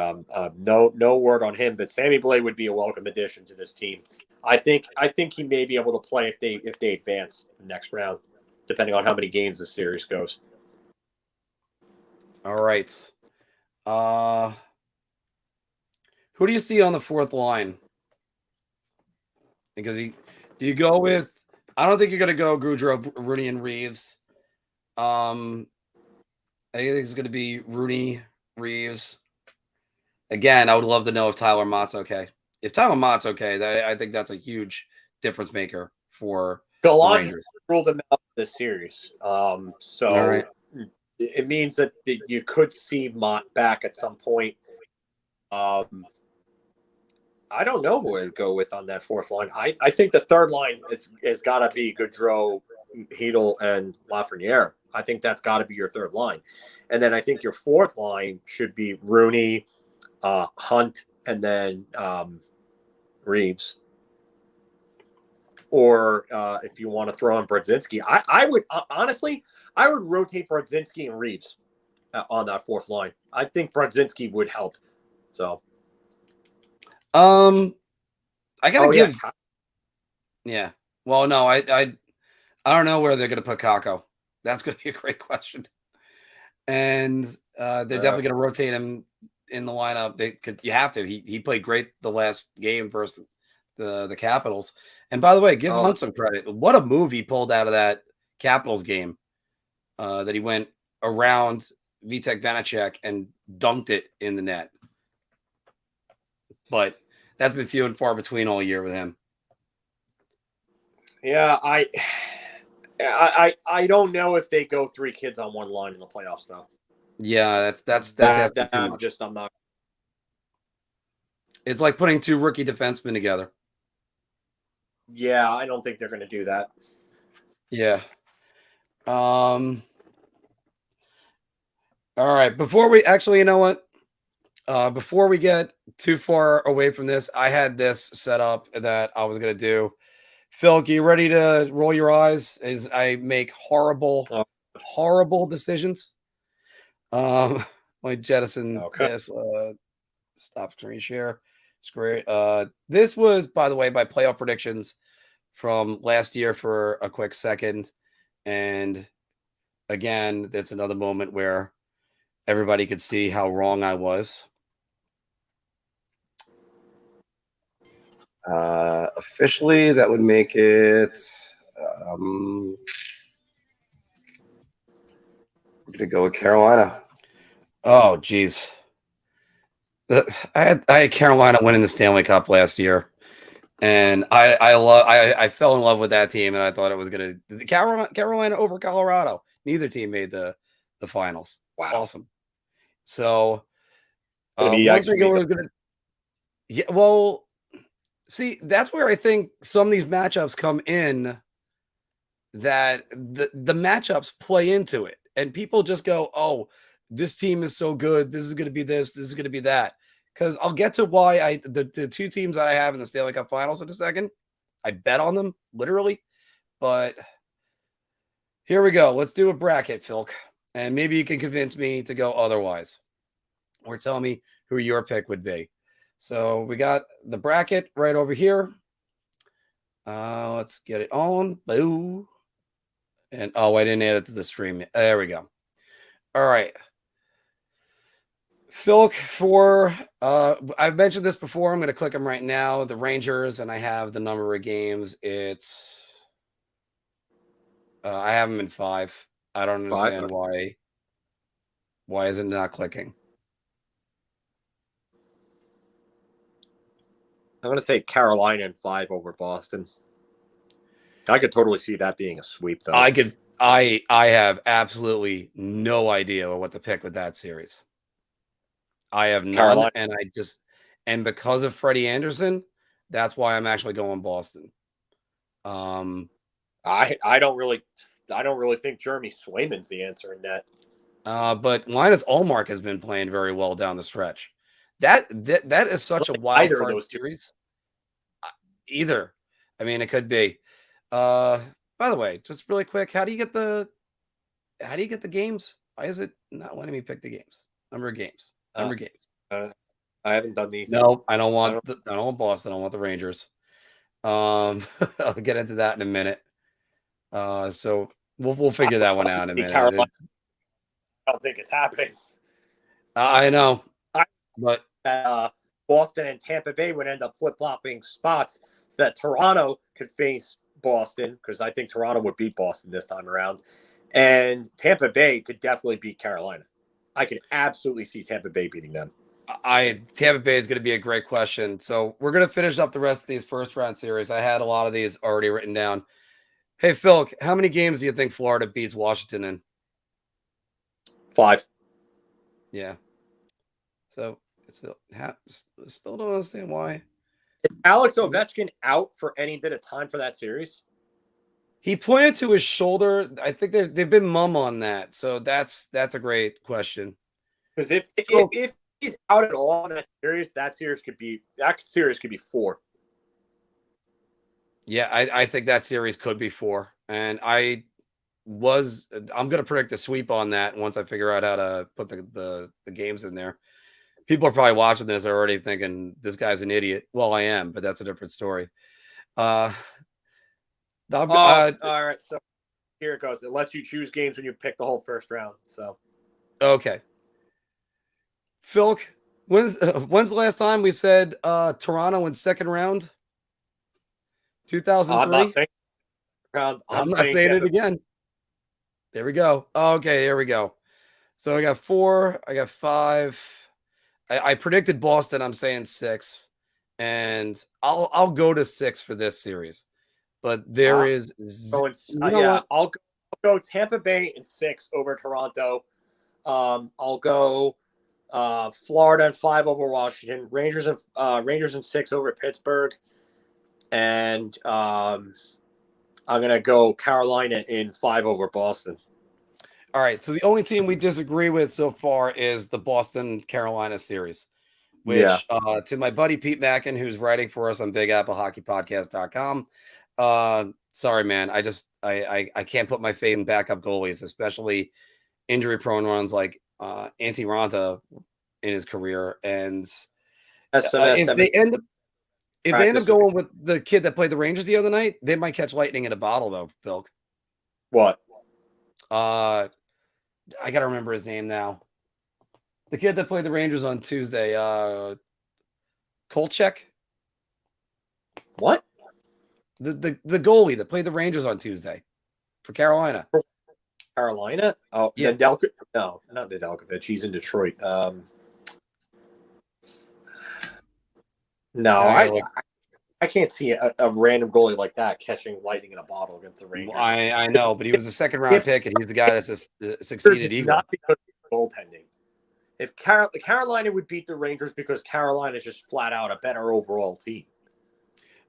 no word on him. But Sammy Blais would be a welcome addition to this team. I think he may be able to play if they advance the next round, depending on how many games the series goes. All right. Who do you see on the fourth line? Because do you go with? I don't think you're going to go Goodrow, Rooney, and Reeves. I think it's going to be Rooney, Reeves. Again, I would love to know if Tyler Mott's okay. If Tyler Mott's okay, I think that's a huge difference maker for the Rangers. Ruled him out of this series. So it means that you could see Mott back at some point. I don't know who I'd go with on that fourth line. I think the third line has got to be Goodrow, Hedl, and Lafreniere. I think that's got to be your third line. And then I think your fourth line should be Rooney, Hunt, and then Reeves. Or if you want to throw in Brodzinski, I would honestly, I would rotate Brodzinski and Reeves on that fourth line. I think Brodzinski would help. So, I gotta give. Yeah. Yeah. Well, no, I don't know where they're gonna put Kako. That's gonna be a great question. And they're definitely gonna rotate him in the lineup. You have to. He played great the last game versus the Capitals. And by the way, give Hunt some credit. What a move he pulled out of that Capitals game. That he went around Vitek Vanacek and dunked it in the net. But that's been few and far between all year with him. Yeah, I don't know if they go 3 kids on one line in the playoffs though. Yeah, that's I'm not. It's like putting 2 rookie defensemen together. Yeah, I don't think they're going to do that. Yeah. All right. Before we actually, you know what? Before we get too far away from this, I had this set up that I was going to do. Filk, you ready to roll your eyes as I make horrible decisions? My jettison this. Stop screen share. It's great. This was, by the way, my playoff predictions from last year for a quick second. And again, that's another moment where everybody could see how wrong I was. Officially, that would make it. We're going to go with Carolina. Oh, geez. I had Carolina winning the Stanley Cup last year, and I fell in love with that team, and I thought it was going to Carolina over Colorado. Neither team made the finals. Wow, awesome. So, one thing I was going to. Yeah, well, see, that's where I think some of these matchups come in. That the matchups play into it, and people just go, "Oh, this team is so good. This is going to be this. This is going to be that." Because I'll get to why the 2 teams that I have in the Stanley Cup Finals in a second. I bet on them, literally. But here we go. Let's do a bracket, Filk. And maybe you can convince me to go otherwise. Or tell me who your pick would be. So we got the bracket right over here. Let's get it on. Boo. And I didn't add it to the stream. There we go. All right. Filk for I've mentioned this before. I'm going to click them right now. The Rangers, and I have the number of games. It's I have them in 5. I don't understand why. Why is it not clicking? I'm going to say Carolina in 5 over Boston. I could totally see that being a sweep, though. I have absolutely no idea what to pick with that series. I have none, Carolina. And because of Freddie Anderson, that's why I'm actually going Boston. I don't really think Jeremy Swayman's the answer in that. But Linus Ullmark has been playing very well down the stretch. That is such a wild card series. Either, I mean, it could be. By the way, just really quick, how do you get the games? Why is it not letting me pick the games? Number of games. I haven't done these. No, I don't want Boston. I want the Rangers. I'll get into that in a minute. So we'll figure that one out in a minute. Carolina, I don't think it's happening. I know, but Boston and Tampa Bay would end up flip-flopping spots so that Toronto could face Boston, because I think Toronto would beat Boston this time around, and Tampa Bay could definitely beat Carolina. I could absolutely see Tampa Bay beating them. Tampa Bay is going to be a great question. So we're going to finish up the rest of these first round series. I had a lot of these already written down. Hey, Filk, how many games do you think Florida beats Washington in? 5. Yeah. So still don't understand why. Is Alex Ovechkin out for any bit of time for that series? He pointed to his shoulder. I think they've been mum on that. So that's a great question. Because if he's out at all in that series could be 4. Yeah, I think that series could be 4. And I'm going to predict a sweep on that once I figure out how to put the games in there. People are probably watching this already thinking this guy's an idiot. Well, I am, but that's a different story. All right. So here it goes. It lets you choose games when you pick the whole first round. So okay. Filk, when's the last time we said Toronto in second round? 2003. I'm not saying it again. There we go. Okay, here we go. So I got 4. I got 5. I predicted Boston. I'm saying 6, and I'll go to 6 for this series. But there is. I'll go Tampa Bay in 6 over Toronto. I'll go Florida in 5 over Washington. Rangers in 6 over Pittsburgh, and I'm gonna go Carolina in 5 over Boston. All right. So the only team we disagree with so far is the Boston-Carolina series, which to my buddy Pete Mackin, who's writing for us on BigAppleHockeyPodcast.com. Sorry, man. I can't put my faith in backup goalies, especially injury-prone ones like Antti Raanta in his career. And if they end up going with the kid that played the Rangers the other night, they might catch lightning in a bottle, though, Filk. What? I got to remember his name now. The kid that played the Rangers on Tuesday, Kolchak. What? The goalie that played the Rangers on Tuesday for Carolina. Carolina? Oh, yeah. No, not Nedeljkovic. He's in Detroit. No, I can't see a random goalie like that catching lightning in a bottle against the Rangers. I know, but he was a second-round pick, and he's the guy that's succeeded. It's not because of goaltending. If Carolina would beat the Rangers because Carolina is just flat out a better overall team.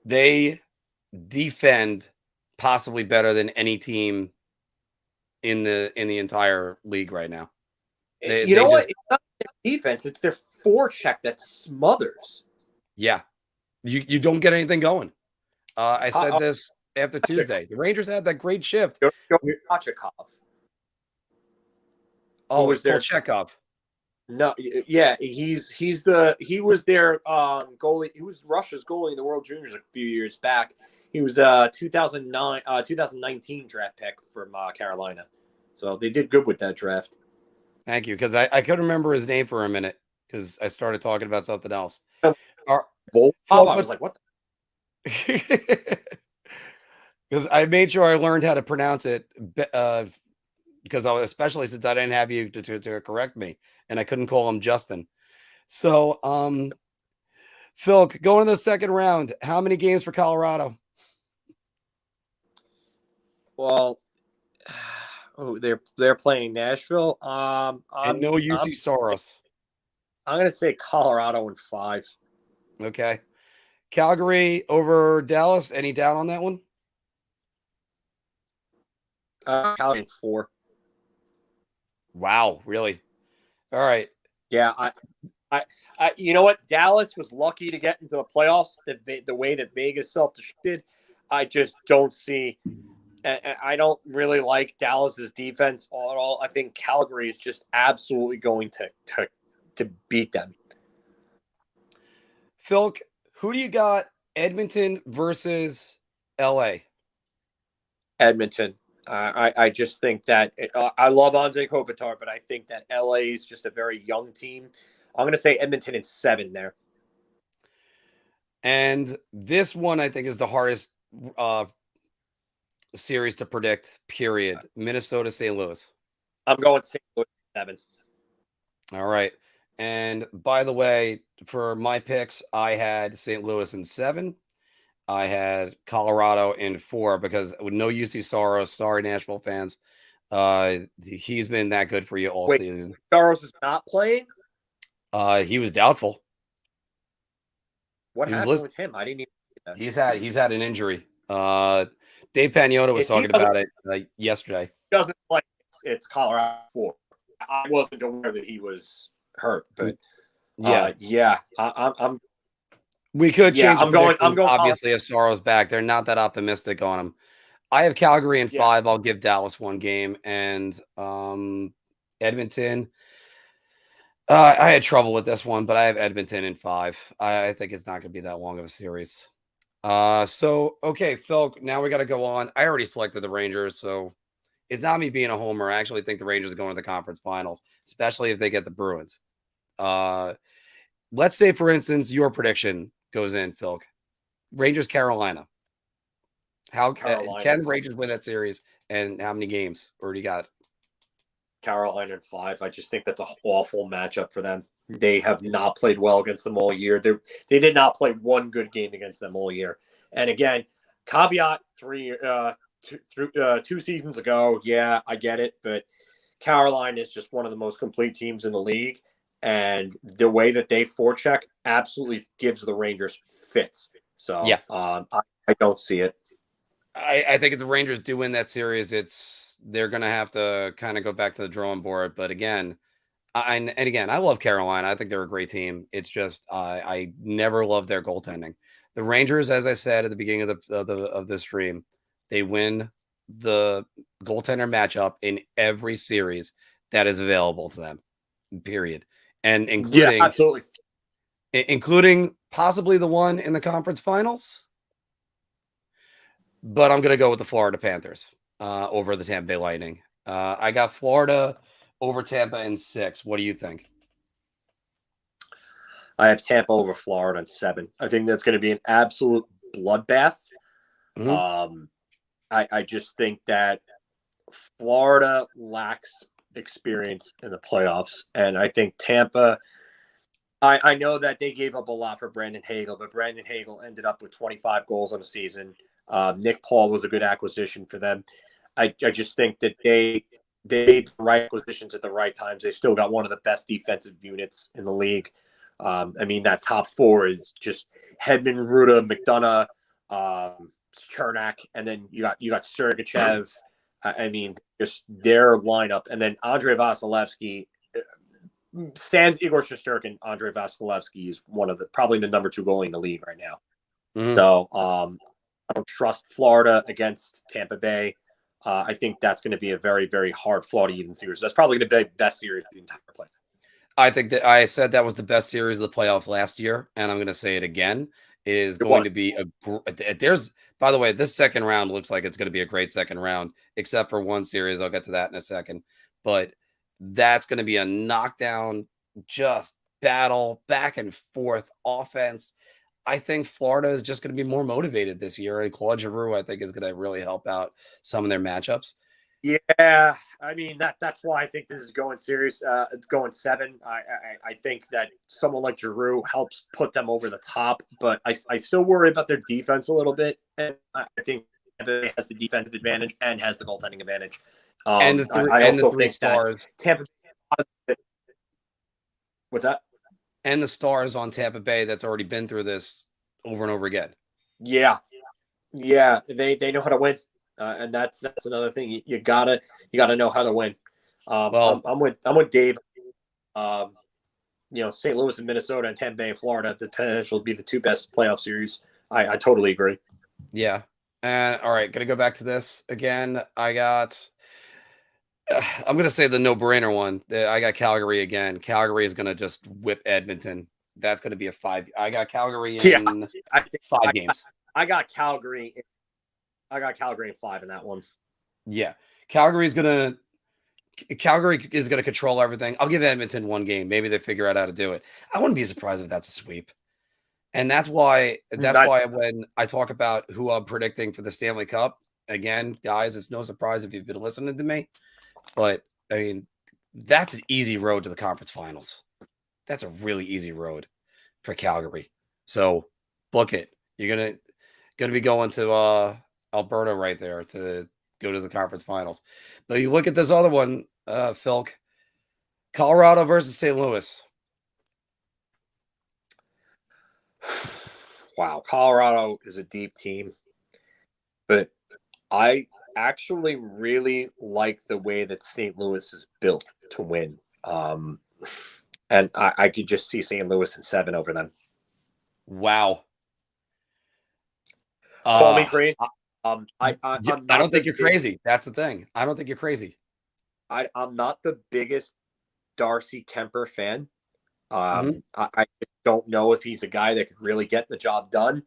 They defend possibly better than any team in the entire league right now. You know what? It's not their defense; it's their forecheck that smothers. Yeah. You don't get anything going. I said this after Tuesday. The Rangers had that great shift. Kochetkov. Oh, was there Chekhov? No, yeah, he was their goalie. He was Russia's goalie in the World Juniors a few years back. He was 2019 draft pick from Carolina. So they did good with that draft. Thank you, because I couldn't remember his name for a minute because I started talking about something else. I was like, what? Because I made sure I learned how to pronounce it because especially since I didn't have you to correct me, and I couldn't call him Justin. So, Filk, going to the second round, how many games for Colorado? Well, they're playing Nashville. And no UC Soros. I'm going to say Colorado in 5. Okay. Calgary over Dallas. Any doubt on that one? Calgary in 4. Wow, really? All right. Yeah, I you know what? Dallas was lucky to get into the playoffs the way that Vegas self-destructed. I just don't see. I don't really like Dallas's defense at all. I think Calgary is just absolutely going to beat them. Filk, who do you got? Edmonton versus LA. Edmonton. I just think that I love Anze Kopitar, but I think that LA is just a very young team. I'm going to say Edmonton in 7 there. And this one, I think, is the hardest series to predict, period. Minnesota, St. Louis. I'm going St. Louis 7. All right. And by the way, for my picks, I had St. Louis in 7. I had Colorado in 4 because with no UC Soros, sorry, Nashville fans, he's been that good for you all season. Soros is not playing? He was doubtful. What happened with him? I didn't even see that. He's had an injury. Dave Pagnotta was If he talking about it yesterday. doesn't play, it's Colorado 4. I wasn't aware that he was hurt, but I'm We could change. I'm going. Obviously, if Sorrow's back, they're not that optimistic on him. I have Calgary in 5. I'll give Dallas 1 game, and Edmonton. I had trouble with this one, but I have Edmonton in 5. I think it's not going to be that long of a series. So okay, Phil. Now we got to go on. I already selected the Rangers, so it's not me being a homer. I actually think the Rangers are going to the conference finals, especially if they get the Bruins. Let's say, for instance, your prediction goes in, Phil. Rangers, Carolina. How can the Rangers win that series, and how many games? Or do you got Carolina in 5? I just think that's an awful matchup for them. They have not played well against them all year. They did not play one good game against them all year. And again, caveat 2 seasons ago, yeah, I get it, but Carolina is just one of the most complete teams in the league, and the way that they forecheck absolutely gives the Rangers fits. So yeah, I don't see it. I think if the Rangers do win that series, they're going to have to kind of go back to the drawing board. But again, I love Carolina. I think they're a great team. It's just I never loved their goaltending. The Rangers, as I said at the beginning of the stream, they win the goaltender matchup in every series that is available to them. Period, and including possibly the one in the conference finals. But I'm going to go with the Florida Panthers over the Tampa Bay Lightning. I got Florida over Tampa in 6. What do you think? I have Tampa over Florida in 7. I think that's going to be an absolute bloodbath. Mm-hmm. I just think that Florida lacks experience in the playoffs. And I think Tampa, I know that they gave up a lot for Brandon Hagel, but Brandon Hagel ended up with 25 goals on the season. Nick Paul was a good acquisition for them. I just think that they made the right acquisitions at the right times. They still got one of the best defensive units in the league. I mean, that top 4 is just Hedman, Ruda, McDonough, Chernak, and then you got Sergachev. I mean, just their lineup, and then Andrei Vasilevsky. Sans Igor Shesterkin, Andrei Vasilevsky is one of probably the number 2 goalie in the league right now. Mm-hmm. So I don't trust Florida against Tampa Bay. I think that's going to be a very, very hard Florida even series. That's probably going to be the best series of the entire play. I think that I said that was the best series of the playoffs last year, and I'm going to say it again. It is going to be by the way, this second round looks like it's going to be a great second round, except for one series. I'll get to that in a second. But that's going to be a knockdown, just battle, back and forth offense. I think Florida is just going to be more motivated this year, and Claude Giroux, I think, is going to really help out some of their matchups. Yeah, I mean that's why I think this is going serious. It's going 7. I think that someone like Giroux helps put them over the top, but I still worry about their defense a little bit, and I think Tampa has the defensive advantage and has the goaltending advantage. And the three stars. Tampa. What's that? And the stars on Tampa Bay that's already been through this over and over again. Yeah, they know how to win. And that's another thing. You gotta know how to win. I'm with Dave. St. Louis and Minnesota and Tampa Bay and Florida have the potential to be the 2 best playoff series. I totally agree. Yeah. And all right, gonna go back to this again. I'm gonna say the no-brainer one. I got Calgary again. Calgary is gonna just whip Edmonton. That's gonna be a 5. I got Calgary in 5 games. I got Calgary in 5 in that one. Yeah. Calgary is going to control everything. I'll give Edmonton 1 game. Maybe they figure out how to do it. I wouldn't be surprised if that's a sweep. And that's why when I talk about who I'm predicting for the Stanley Cup, again, guys, it's no surprise if you've been listening to me. But, I mean, that's an easy road to the conference finals. That's a really easy road for Calgary. So, book it. You're going to be going to Alberta right there to go to the conference finals. But you look at this other one, Filk, Colorado versus St. Louis. Wow, Colorado is a deep team. but I actually really like the way that St. Louis is built to win. And I could just see St. Louis in 7 over them. Wow. Call me crazy. I I'm don't not think you're crazy. That's the thing. I don't think you're crazy. I'm not the biggest Darcy Kemper fan. Mhm. I just don't know if he's a guy that could really get the job done.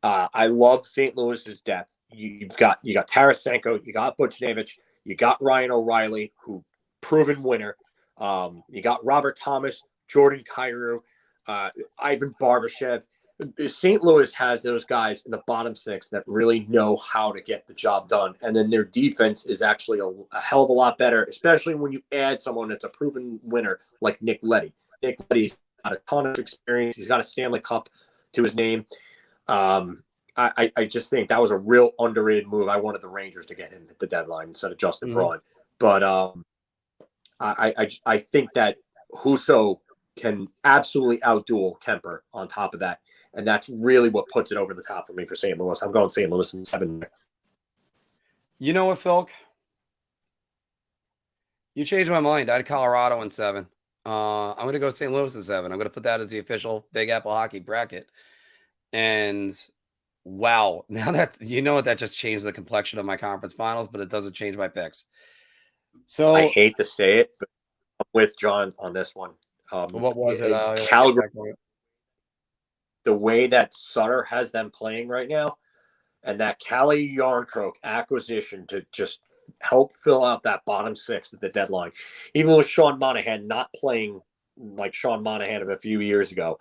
I love St. Louis's depth. You got Tarasenko, you got Buchnevich, you got Ryan O'Reilly, who proven winner. You got Robert Thomas, Jordan Kyrou, Ivan Barbashev. St. Louis has those guys in the bottom 6 that really know how to get the job done. And then their defense is actually a hell of a lot better, especially when you add someone that's a proven winner like Nick Leddy. Nick Leddy's got a ton of experience. He's got a Stanley Cup to his name. I just think that was a real underrated move. I wanted the Rangers to get him at the deadline instead of Justin Braun. But I think that Husso can absolutely outduel Kemper on top of that. And that's really what puts it over the top for me for St. Louis. I'm going St. Louis in 7. You know what, Filk? You changed my mind. I had Colorado in 7. I'm going to go St. Louis in 7. I'm going to put that as the official Big Apple hockey bracket. And wow, now that that just changed the complexion of my conference finals, but it doesn't change my picks. So I hate to say it, but I'm with John on this one. what was it? Calgary. The way that Sutter has them playing right now, and that Cali Yarncroke acquisition to just help fill out that bottom 6 at the deadline, even with Sean Monahan not playing like Sean Monahan of a few years ago.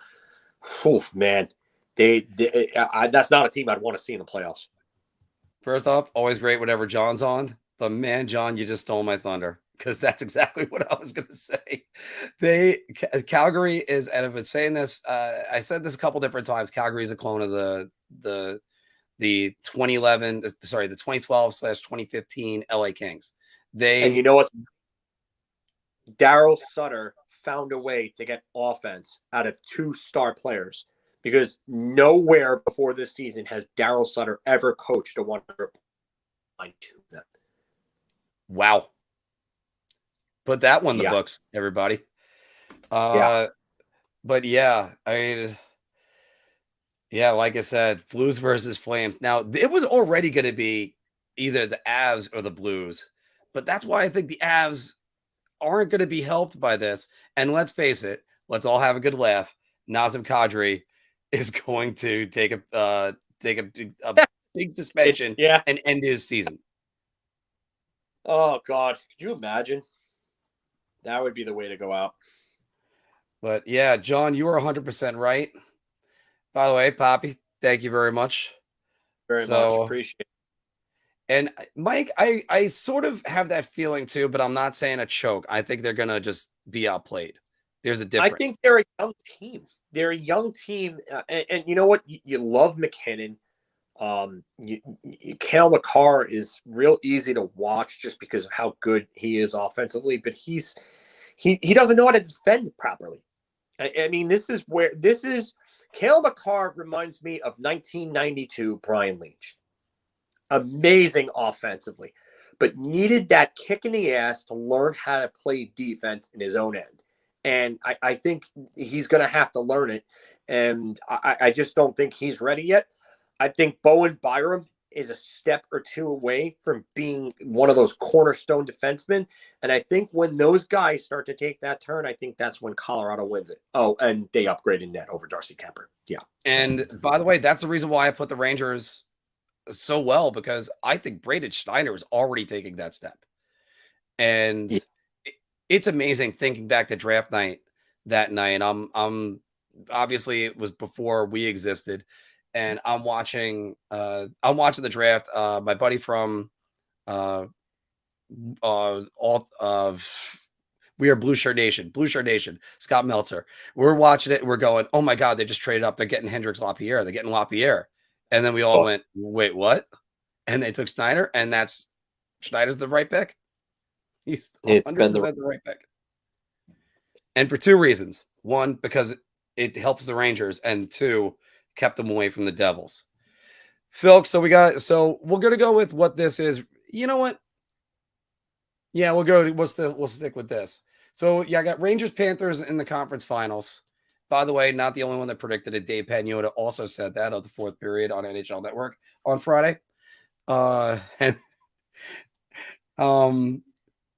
Whew, man, that's not a team I'd want to see in the playoffs. First off, always great whenever John's on. But man, John, you just stole my thunder because that's exactly what I was going to say. Calgary is, and I've been saying this. I said this a couple different times. Calgary is a clone of the 2011, sorry, the 2012/2015 LA Kings. And you know what? Daryl Sutter found a way to get offense out of 2 star players, because nowhere before this season has Daryl Sutter ever coached a 100 line to them. Wow. Put that one in the books, everybody. But yeah, I mean, yeah, like I said, Blues versus Flames. Now, it was already going to be either the Avs or the Blues, but that's why I think the Avs aren't going to be helped by this. And let's face it, let's all have a good laugh. Nazem Kadri is going to take a big suspension and end his season. Oh, God. Could you imagine? That would be the way to go out. But yeah, John, you are 100% right. By the way, Poppy, thank you very much. Very much. Appreciate it. And Mike, I sort of have that feeling too, but I'm not saying a choke. I think they're going to just be outplayed. There's a difference. I think they're a young team. They're a young team. And you know what? You love McKinnon. Cale Makar is real easy to watch just because of how good he is offensively, but he doesn't know how to defend properly. I mean, this is Cale Makar reminds me of 1992 Brian Leach. Amazing offensively, but needed that kick in the ass to learn how to play defense in his own end. And I think he's going to have to learn it. And I just don't think he's ready yet. I think Bowen Byram is a step or 2 away from being one of those cornerstone defensemen. And I think when those guys start to take that turn, I think that's when Colorado wins it. Oh, and they upgraded net over Darcy Kemper. Yeah. And by the way, that's the reason why I put the Rangers so well, because I think Braden Schneider is already taking that step. And it's amazing thinking back to draft night that night. I'm obviously it was before we existed. And I'm watching the draft. My buddy from We Are Blue Shirt Nation, Scott Meltzer. We're watching it. We're going, oh my God, they just traded up. They're getting Hendricks Lapierre. They're getting Lapierre. And then we all went, wait, what? And they took Schneider, and Schneider's the right pick. It's been the right pick. And for 2 reasons. 1, because it helps the Rangers, and 2, kept them away from the Devils. Filk, so we're gonna go with what this is. You know what? Yeah, we'll stick with this. So yeah, I got Rangers Panthers in the conference finals. By the way, not the only one that predicted it. Dave Pagnotta also said that of the fourth period on NHL Network on Friday. And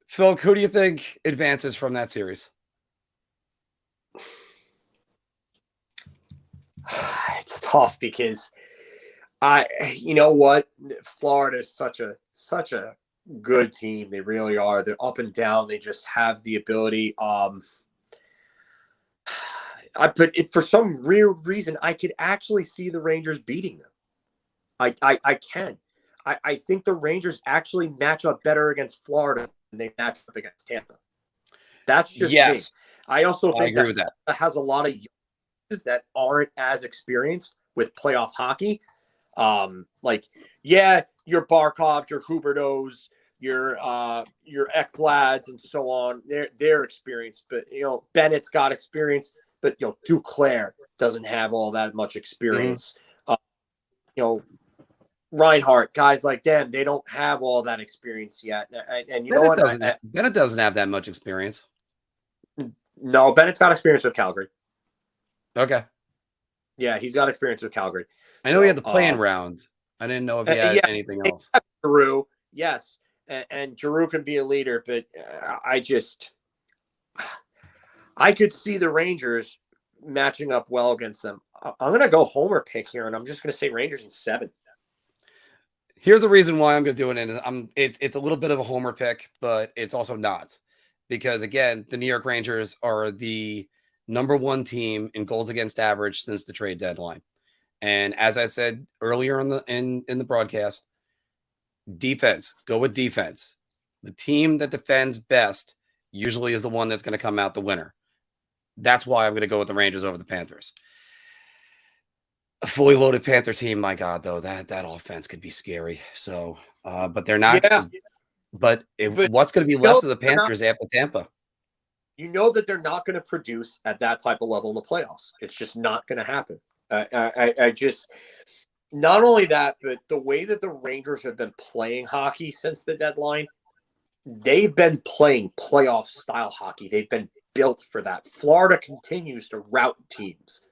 Phil, who do you think advances from that series? It's tough because you know what? Florida is such a good team. They really are. They're up and down. They just have the ability. For some real reason, I could actually see the Rangers beating them. I can. I think the Rangers actually match up better against Florida than they match up against Tampa. That's just me. I also think agree with that has a lot of youngsters that aren't as experienced with playoff hockey. Your Barkovs, your Hubertos, your Ekblads, and so on. They're experienced, but Bennett's got experience, but Duclair doesn't have all that much experience. Reinhart, guys like them, they don't have all that experience yet. And you know what? Bennett doesn't have that much experience. No, Bennett's got experience with Calgary. Okay. Yeah, he's got experience with Calgary. I know he had the playing round. I didn't know if he had anything else. Giroux, yes. And Giroux can be a leader, but I could see the Rangers matching up well against them. I'm going to go homer pick here, and I'm just going to say Rangers in 7. Here's the reason why I'm going to do it. It's a little bit of a homer pick, but it's also not. Because, again, the New York Rangers are the number 1 team in goals against average since the trade deadline. And as I said earlier in the broadcast, defense, go with defense. The team that defends best usually is the one that's going to come out the winner. That's why I'm going to go with the Rangers over the Panthers. A fully loaded Panther team, my God, though, that offense could be scary. So, but they're not. Yeah. But what's going to be left of the Panthers after Tampa? You know that they're not going to produce at that type of level in the playoffs. It's just not going to happen. Not only that, but the way that the Rangers have been playing hockey since the deadline, they've been playing playoff style hockey. They've been built for that. Florida continues to rout teams.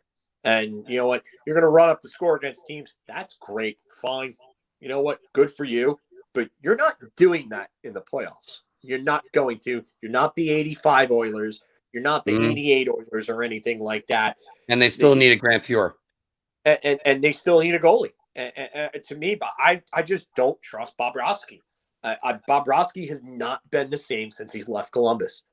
And you know what? You're going to run up the score against teams. That's great. Fine. You know what? Good for you. But you're not doing that in the playoffs. You're not going to. You're not the 85 Oilers. You're not the 88 Oilers or anything like that. And they still need a Grant Fuhrer. And they still need a goalie. To me, but I just don't trust Bobrovsky. Bobrovsky has not been the same since he's left Columbus.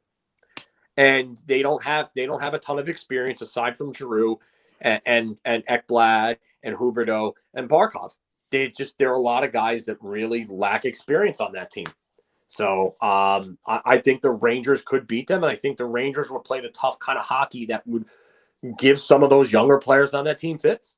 And they don't have a ton of experience aside from Giroux and Ekblad and Huberdeau and Barkov. There are a lot of guys that really lack experience on that team. So I think the Rangers could beat them, and I think the Rangers will play the tough kind of hockey that would give some of those younger players on that team fits.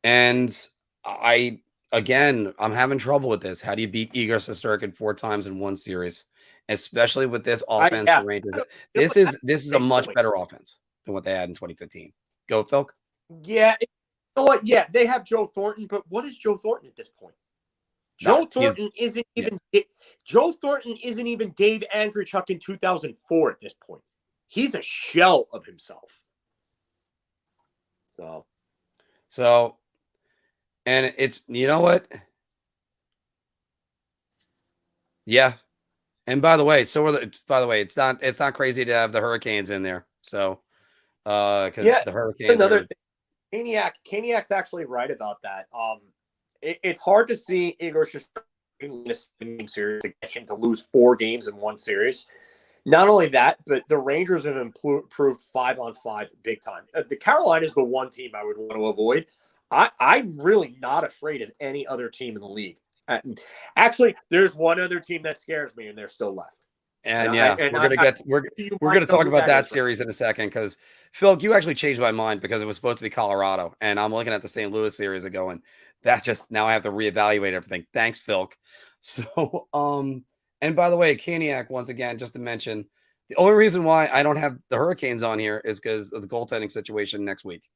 And I'm having trouble with this. How do you beat Igor Shesterkin 4 times in one series, especially with this offense? The Rangers. This is a much better offense than what they had in 2015. Go, Filk. Yeah. You know what? Yeah, they have Joe Thornton, but what is Joe Thornton at this point? Joe Thornton isn't even Dave Andreychuk in 2004 at this point. He's a shell of himself. So, and it's, you know what? Yeah. And by the way, it's not crazy to have the Hurricanes in there. So, because the Hurricanes another thing. Kaniak's actually right about that. It's hard to see Igor Shesterkin in a series to get him to lose 4 games in one series. Not only that, but the Rangers have improved 5-on-5 big time. The Carolina is the one team I would want to avoid. I'm really not afraid of any other team in the league. Actually, there's one other team that scares me, and they're still left. And we're gonna talk about that series in a second, because Phil, you actually changed my mind because it was supposed to be Colorado, and I'm looking at the St. Louis series and going, that just now I have to reevaluate everything. Thanks, Phil. So, and by the way, Kaniak, once again, just to mention, the only reason why I don't have the Hurricanes on here is because of the goaltending situation next week.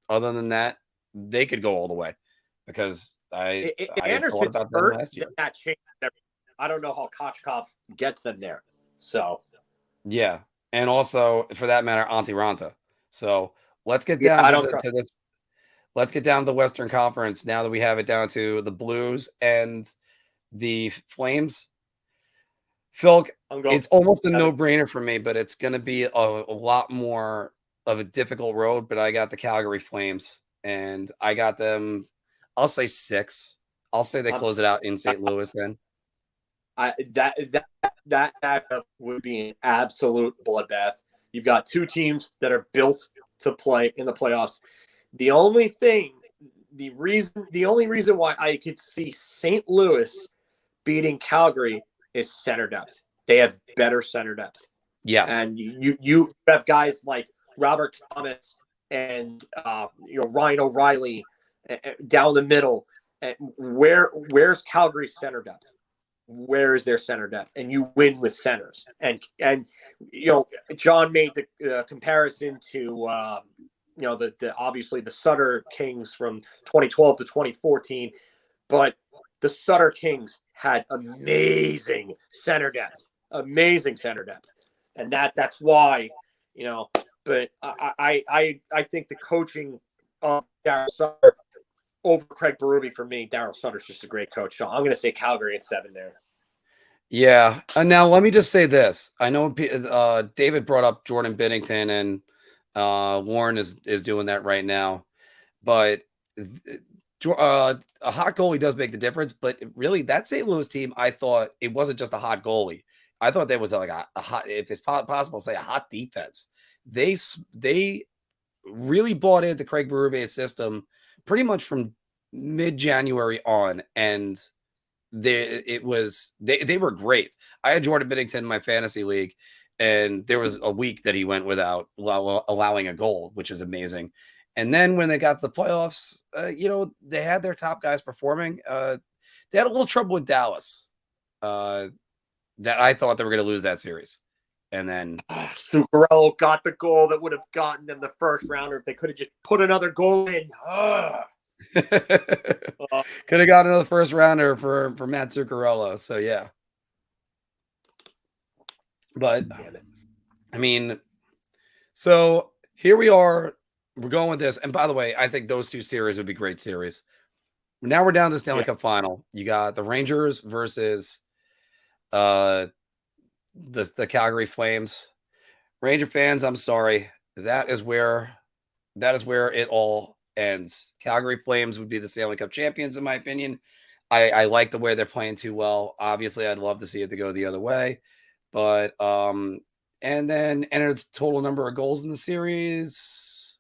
Other than that, they could go all the way. because I thought Anderson's about them hurt. last year. That changed everything. I don't know how Kochkov gets them there. So Yeah, and also for that matter, Antti Ranta. So let's get yeah, down I to don't trust. this. Let's get down to the Western Conference now that we have it down to the Blues and the Flames. Filk, I'm going it's almost a 7. no-brainer for me, but it's going to be a lot more of a difficult road. But I got the Calgary Flames, and I got them. I'll say 6. I'll say they close it out in St. Louis. Then That matchup would be an absolute bloodbath. You've got two teams that are built to play in the playoffs. The only reason why I could see St. Louis beating Calgary is center depth. They have better center depth. yes, And you have guys like Robert Thomas and Ryan O'Reilly down the middle. And where's Calgary's center depth? Where is their center depth? And you win with centers. And John made the comparison to the obviously the Sutter Kings from 2012 to 2014, but the Sutter Kings had amazing center depth, and that's why But I think the coaching of Daryl Sutter over Craig Berube, for me, Daryl Sutter's just a great coach. So I'm going to say Calgary at 7 there. yeah. And now let me just say this: I know David brought up Jordan Binnington, and Warren is doing that right now, but a hot goalie does make the difference. But really, that St. Louis team, I thought it wasn't just a hot goalie. I thought there was like a hot, if it's possible, say a hot defense. They really bought into Craig Berube's system pretty much from mid-January on, and they were great. I had Jordan Binnington in my fantasy league, and there was a week that he went without allowing a goal, which is amazing. And then when they got to the playoffs, they had their top guys performing. They had a little trouble with Dallas. That I thought they were going to lose that series. And then Zuccarello got the goal that would have gotten them the first rounder if they could have just put another goal in. Could have gotten another first rounder for Matt Zuccarello. So yeah. But I mean, so here we are. We're going with this. And by the way, I think those two series would be great series. Now we're down to the Stanley Cup final. You got the Rangers versus the Calgary Flames. Ranger fans, I'm sorry. That is where it all ends. Calgary Flames would be the Stanley Cup champions, in my opinion. I like the way they're playing too well. Obviously, I'd love to see it to go the other way. But and then enter its total number of goals in the series.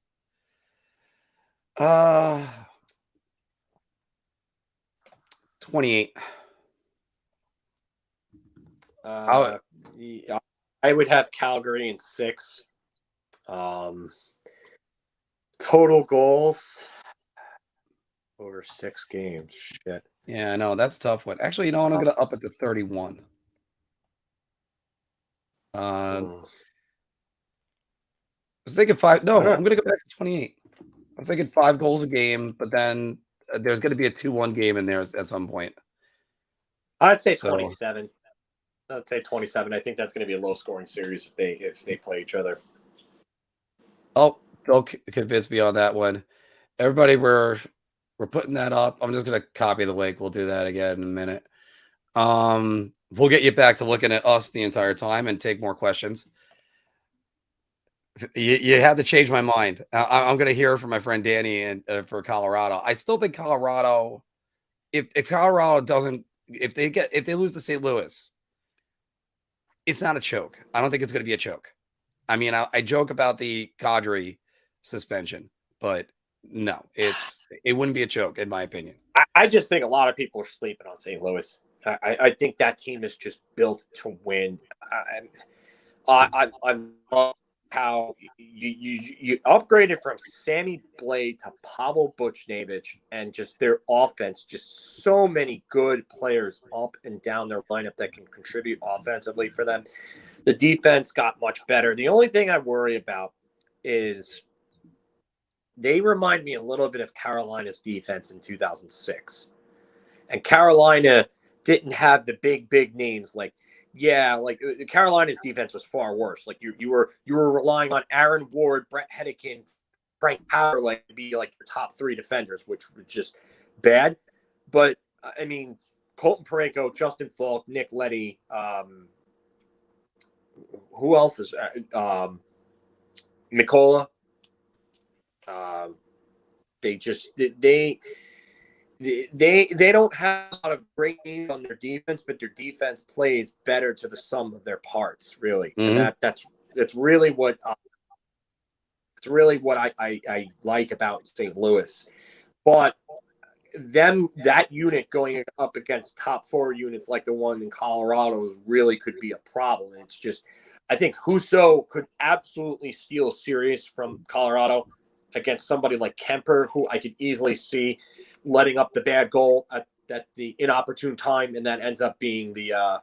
28. I would have Calgary in 6. Total goals over 6 games. Shit. Yeah, I know. That's a tough one. Actually, I'm going to up it to 31. I was thinking 5. No, I'm going to go back to 28. I was thinking 5 goals a game, but then there's going to be a 2-1 game in there at some point. I'd say 27. I'd say 27. I think that's going to be a low-scoring series if they play each other. Oh, Phil convinced me on that one. Everybody, we're putting that up. I'm just going to copy the link. We'll do that again in a minute. We'll get you back to looking at us the entire time and take more questions. You had to change my mind. I'm going to hear from my friend Danny and for Colorado. I still think Colorado, if Colorado doesn't, if they lose to St. Louis, it's not a choke. I don't think it's going to be a choke. I mean, I joke about the Kadri suspension, but no, it wouldn't be a choke in my opinion. I just think a lot of people are sleeping on St. Louis. I think that team is just built to win. I love how you upgraded from Sammy Blade to Pavel Buchnevich, and just their offense, just so many good players up and down their lineup that can contribute offensively for them. The defense got much better. The only thing I worry about is they remind me a little bit of Carolina's defense in 2006. And Carolina didn't have the big names like Carolina's defense was far worse. Like you were relying on Aaron Ward, Brett Hedican, Frank Powerley to be like your top 3 defenders, which was just bad. But I mean, Colton Parayko, Justin Falk, Nick Leddy, who else is Mikola? They don't have a lot of great names on their defense, but their defense plays better to the sum of their parts, really. Mm-hmm. And that's really what I like about St. Louis. But that unit going up against top 4 units like the one in Colorado really could be a problem. It's just, I think Husso could absolutely steal a series from Colorado against somebody like Kemper, who I could easily see letting up the bad goal at the inopportune time, and that ends up being the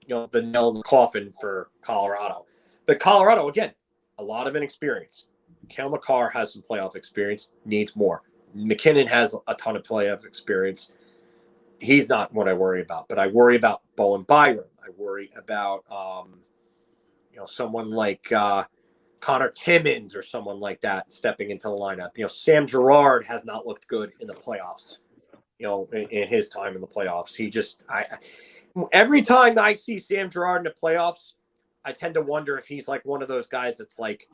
the nail in the coffin for Colorado. But Colorado, again, a lot of inexperience. Cale Makar has some playoff experience, needs more. McKinnon has a ton of playoff experience. He's not what I worry about, but I worry about Bowen Byram. I worry about someone like Connor Timmins or someone like that stepping into the lineup. Sam Girard has not looked good in the playoffs. In his time in the playoffs, every time I see Sam Girard in the playoffs, I tend to wonder if he's like one of those guys that's like,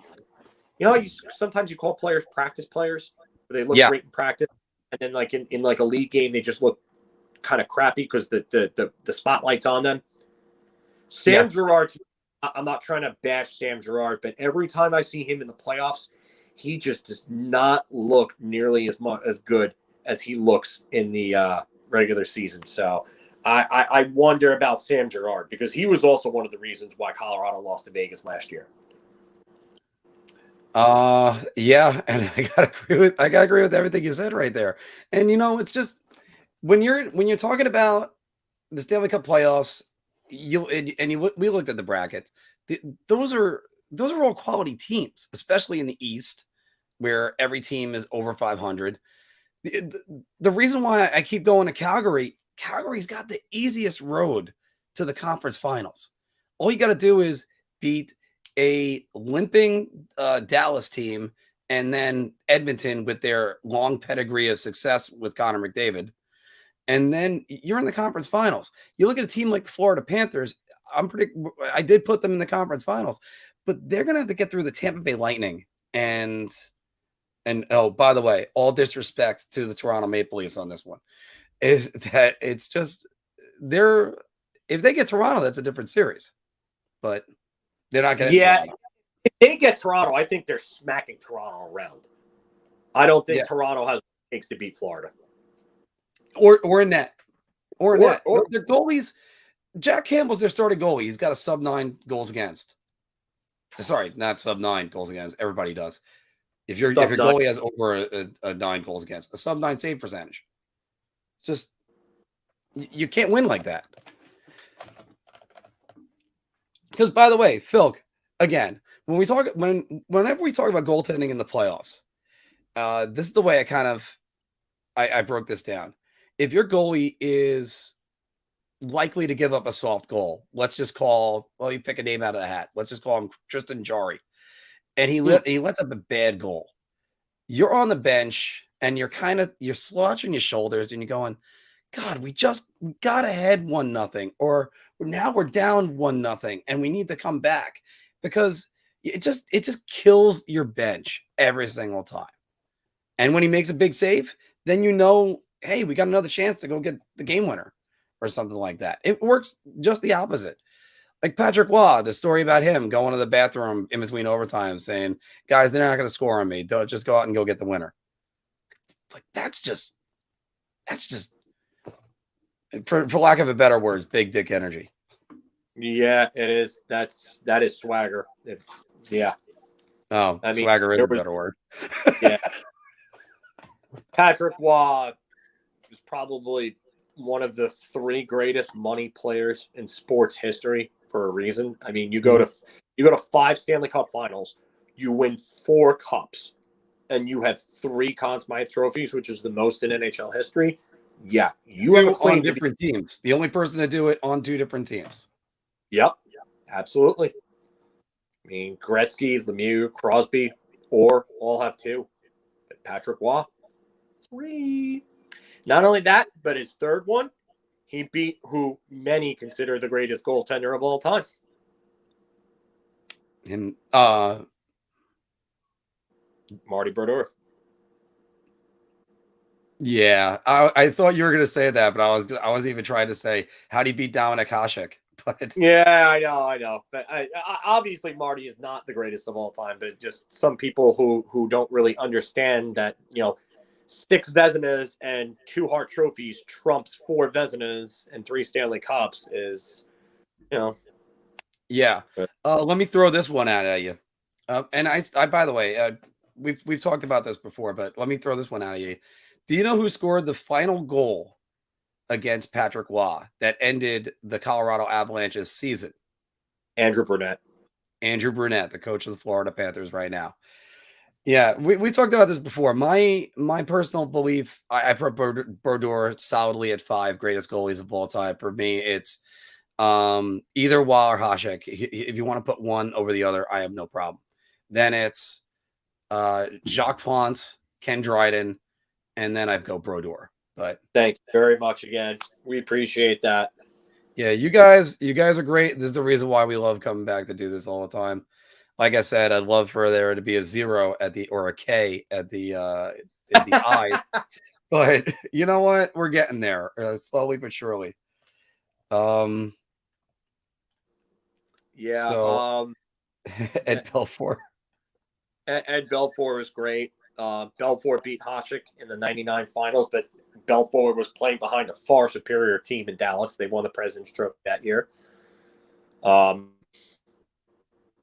sometimes you call players practice players. They look great in practice, and then like in like a league game, they just look kind of crappy because the spotlight's on them. Sam Girard, I'm not trying to bash Sam Girard, but every time I see him in the playoffs, he just does not look nearly as good as he looks in the regular season. So I wonder about Sam Girard, because he was also one of the reasons why Colorado lost to Vegas last year. Yeah, and I gotta agree with everything you said right there. And it's just when you're talking about the Stanley Cup playoffs, we looked at the bracket. Those are all quality teams, especially in the East, where every team is over 500. The reason why I keep going to Calgary's got the easiest road to the conference finals. All you got to do is beat a limping Dallas team, and then Edmonton with their long pedigree of success with Connor McDavid. And then you're in the conference finals. You look at a team like the Florida Panthers. I did put them in the conference finals, but they're going to have to get through the Tampa Bay Lightning. And oh, by the way, all disrespect to the Toronto Maple Leafs on this one, is that it's just if they get Toronto, that's a different series. But they're not going to. Yeah, if they get Toronto, I think they're smacking Toronto around. I don't think Toronto has what it takes to beat Florida. Or a net. Their goalies. Jack Campbell's their starting goalie. He's got a sub-9 goals against. Sorry, not sub-9 goals against. Everybody does. If your goalie has over a 9 goals against, a sub-9 save percentage. It's just you can't win like that. Because, by the way, Filk, again, whenever we talk about goaltending in the playoffs, this is the way I broke this down. If your goalie is likely to give up a soft goal, let's just you pick a name out of the hat. Let's just call him Tristan Jarry. And he lets up a bad goal. You're on the bench and you're slouching your shoulders and you're going, God, we just got ahead 1-0, or now we're down 1-0 and we need to come back, because it just kills your bench every single time. And when he makes a big save, then hey, we got another chance to go get the game winner or something like that. It works just the opposite. Like Patrick Waugh, the story about him going to the bathroom in between overtime saying, guys, they're not going to score on me. Don't just go out and go get the winner. Like that's just for lack of a better words, big dick energy. Yeah, it is. That is swagger. Yeah. Oh, swagger is a better word. Yeah. Patrick Waugh is probably one of the 3 greatest money players in sports history for a reason. I mean, you go to 5 Stanley Cup finals, you win 4 cups. and you have 3 Conn Smythe trophies, which is the most in NHL history, yeah, you have a claim on to different teams. The only person to do it on 2 different teams. Yep, absolutely. I mean, Gretzky, Lemieux, Crosby, or all have 2. But Patrick Waugh, 3. Not only that, but his third one, he beat who many consider the greatest goaltender of all time. And Marty Brodeur. yeah, I thought you were gonna say that, but I was even trying to say, how do you beat Dominik Hasek? But Yeah, I know. But I obviously Marty is not the greatest of all time, but just some people who don't really understand that, 6 Vezinas and 2 Hart trophies trumps 4 Vezinas and 3 Stanley Cups is, yeah. Let me throw this one out at you. And I by the way, we've talked about this before, but let me throw this one out at you. Do you know who scored the final goal against Patrick Waugh that ended the Colorado Avalanche's season? Andrew Brunette. Andrew Brunette, the coach of the Florida Panthers right now. Yeah, we talked about this before. My personal belief, I put Brodeur solidly at 5 greatest goalies of all time. For me, it's either Waugh or Hasek. If you want to put one over the other, I have no problem. Then it's Jacques Plante, Ken Dryden, and then I'd go Brodeur. But thank you very much again. We appreciate that. Yeah, you guys are great. This is the reason why we love coming back to do this all the time. Like I said, I'd love for there to be a 0 at the or a K at the I. But you know what? We're getting there slowly but surely. Yeah. So, Ed Belfour. Ed Belfour was great. Belfour beat Hasek in the 99 finals, but Belfour was playing behind a far superior team in Dallas. They won the President's Trophy that year.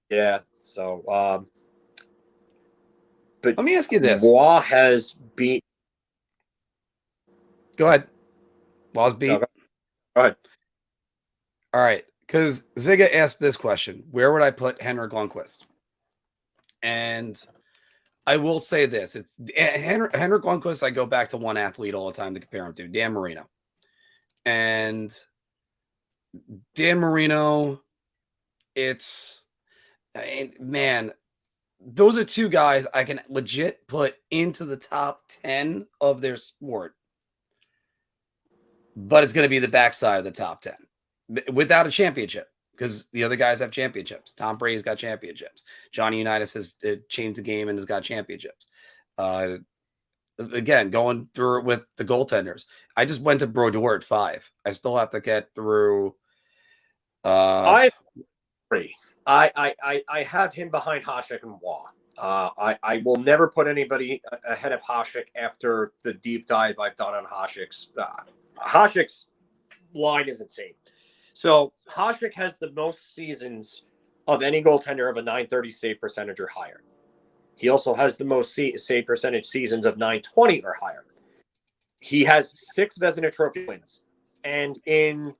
Yeah, so but Let me ask you this. Waugh has beat. Go ahead. Waugh's beat. Go ahead. All right, because Ziga asked this question: where would I put Henrik Lundqvist? And I will say this: it's Henrik Lundqvist. I go back to one athlete all the time to compare him to, Dan Marino. And Dan Marino, man, those are 2 guys I can legit put into the top 10 of their sport. But it's going to be the backside of the top 10 without a championship, because the other guys have championships. Tom Brady's got championships. Johnny Unitas has changed the game and has got championships. Again, going through it with the goaltenders. I just went to Brodeur at 5. I still have to get through. I agree. I have him behind Hasek and Waugh. I will never put anybody ahead of Hasek after the deep dive I've done on Hasek's. Hasek's line is insane. So Hasek has the most seasons of any goaltender of a .930 save percentage or higher. He also has the most save percentage seasons of .920 or higher. He has 6 Vezina Trophy wins. And in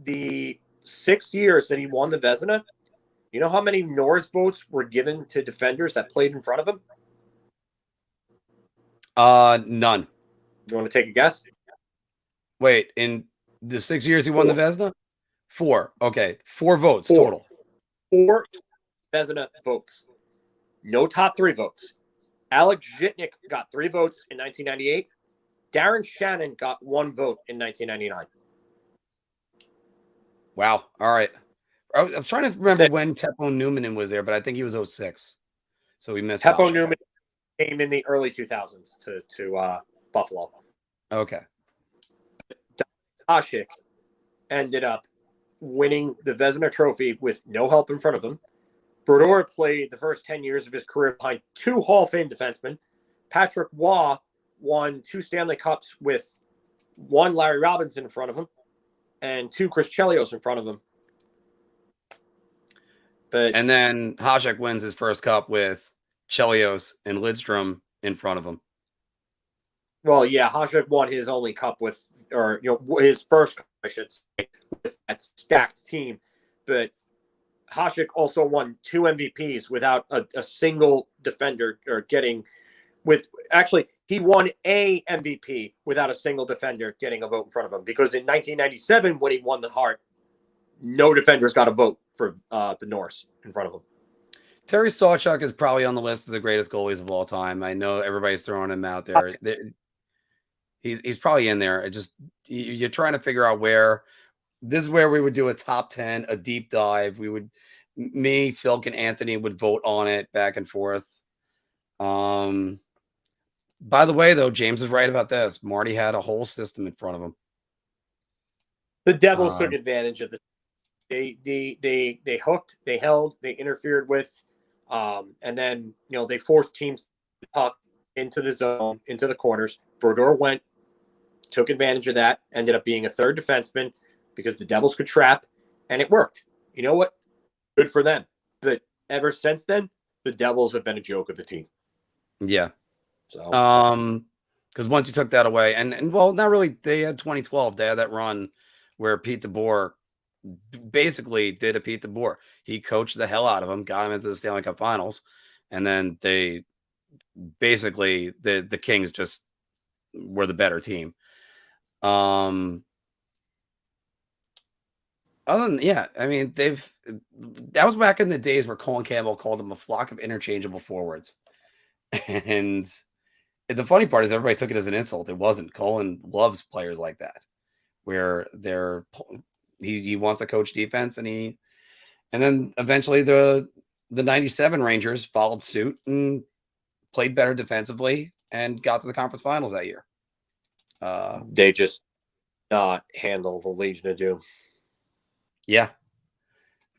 the 6 years that he won the Vezina, you know how many Norris votes were given to defenders that played in front of him? None. You want to take a guess? Wait, in the 6 years he won the Vezina? 4. Okay, 4 votes total. 4 Vezina votes. No top 3 votes. Alex Zhitnik got 3 votes in 1998. Darren Shannon got 1 vote in 1999. Wow. All right. I was trying to remember when Teppo Newman was there, but I think he was 06. So we missed Teppo Hasek. Newman came in the early 2000s to Buffalo. Okay. Hasek ended up winning the Vezina Trophy with no help in front of him. Brodeur played the first 10 years of his career behind 2 Hall of Fame defensemen. Patrick Waugh won 2 Stanley Cups with 1 Larry Robinson in front of him and 2 Chris Chelios in front of him. And then Hasek wins his first cup with Chelios and Lidstrom in front of him. Well, yeah, Hasek won his only cup his first cup, I should say, with that stacked team. But Hasek also won 2 MVPs without a single defender or getting with actually he won a MVP without a single defender getting a vote in front of him, because in 1997 when he won the Hart, no defenders got a vote for the Norse in front of him. Terry Sawchuk is probably on the list of the greatest goalies of all time. I know everybody's throwing him out there. He's probably in there. You're trying to figure out where. This is where we would do a top 10, a deep dive. Me, Filk, and Anthony would vote on it back and forth. By the way, though, James is right about this. Marty had a whole system in front of him. The Devils took advantage of the. They hooked, they held, they interfered with, and then they forced teams to puck into the zone, into the corners. Brodeur went, took advantage of that, ended up being a third defenseman because the Devils could trap, and it worked. You know what? Good for them. But ever since then, the Devils have been a joke of the team. Yeah. So, because once you took that away, and well, not really. They had 2012. They had that run where Pete DeBoer basically did a Pete DeBoer. He coached the hell out of him, got him into the Stanley Cup Finals, and then they basically the Kings just were the better team. Other than I mean, that was back in the days where Colin Campbell called them a flock of interchangeable forwards. And the funny part is everybody took it as an insult. It wasn't. Colin loves players like that, where he wants to coach defense, and then eventually the 97 Rangers followed suit and played better defensively and got to the conference finals that year. they just not handle the Legion of Doom. Yeah.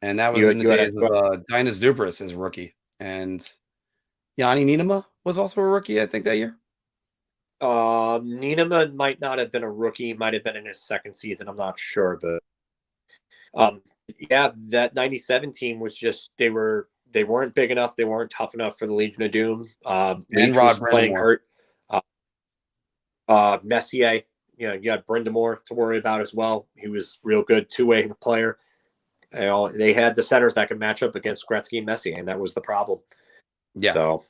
And that was in the days of Dinas Zubris as rookie. And Yanni Nienema was also a rookie, I think, that year. Nienema might not have been a rookie, might have been in his second season. I'm not sure, but yeah, that 97 team was just they weren't big enough, they weren't tough enough for the Legion of Doom. And Rod playing Brindamore. hurt. Messier, you got Brindamore to worry about as well. He was real good two-way player. They had the centers that could match up against Gretzky and Messier, and that was the problem. Yeah. So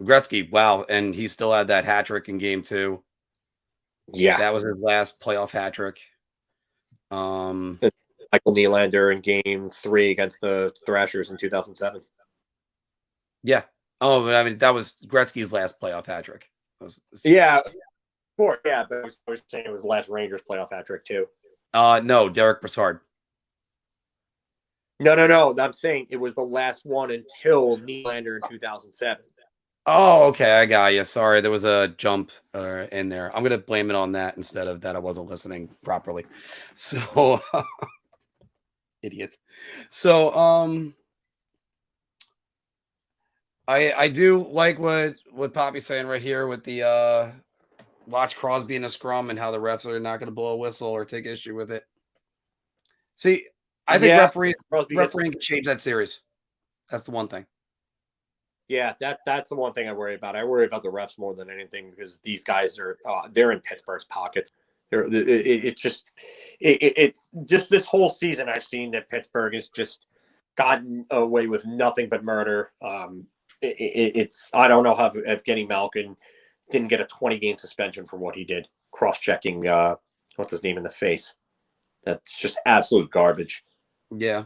Gretzky, wow. And he still had that hat trick in game 2. yeah, That was his last playoff hat trick. Michael Nylander in game 3 against the Thrashers in 2007. Yeah. Oh, but I mean, that was Gretzky's last playoff hat trick. Yeah, but I was saying it was the last Rangers playoff hat trick too. No, Derek Brassard. No. I'm saying it was the last one until Nylander in 2007. Oh, okay. I got you. Sorry. There was a jump in there. I'm going to blame it on that instead of that I wasn't listening properly. So, idiot. So, I do like what Poppy's saying right here with the watch Crosby in a scrum and how the refs are not going to blow a whistle or take issue with it. See, I think refereeing can change that series. That's the one thing. Yeah, that's the one thing I worry about. I worry about the refs more than anything because these guys are they're in Pittsburgh's pockets. It's just this whole season I've seen that Pittsburgh has just gotten away with nothing but murder. I don't know how Evgeny Malkin didn't get a 20-game suspension for what he did, cross-checking what's his name in the face. That's just absolute garbage. Yeah.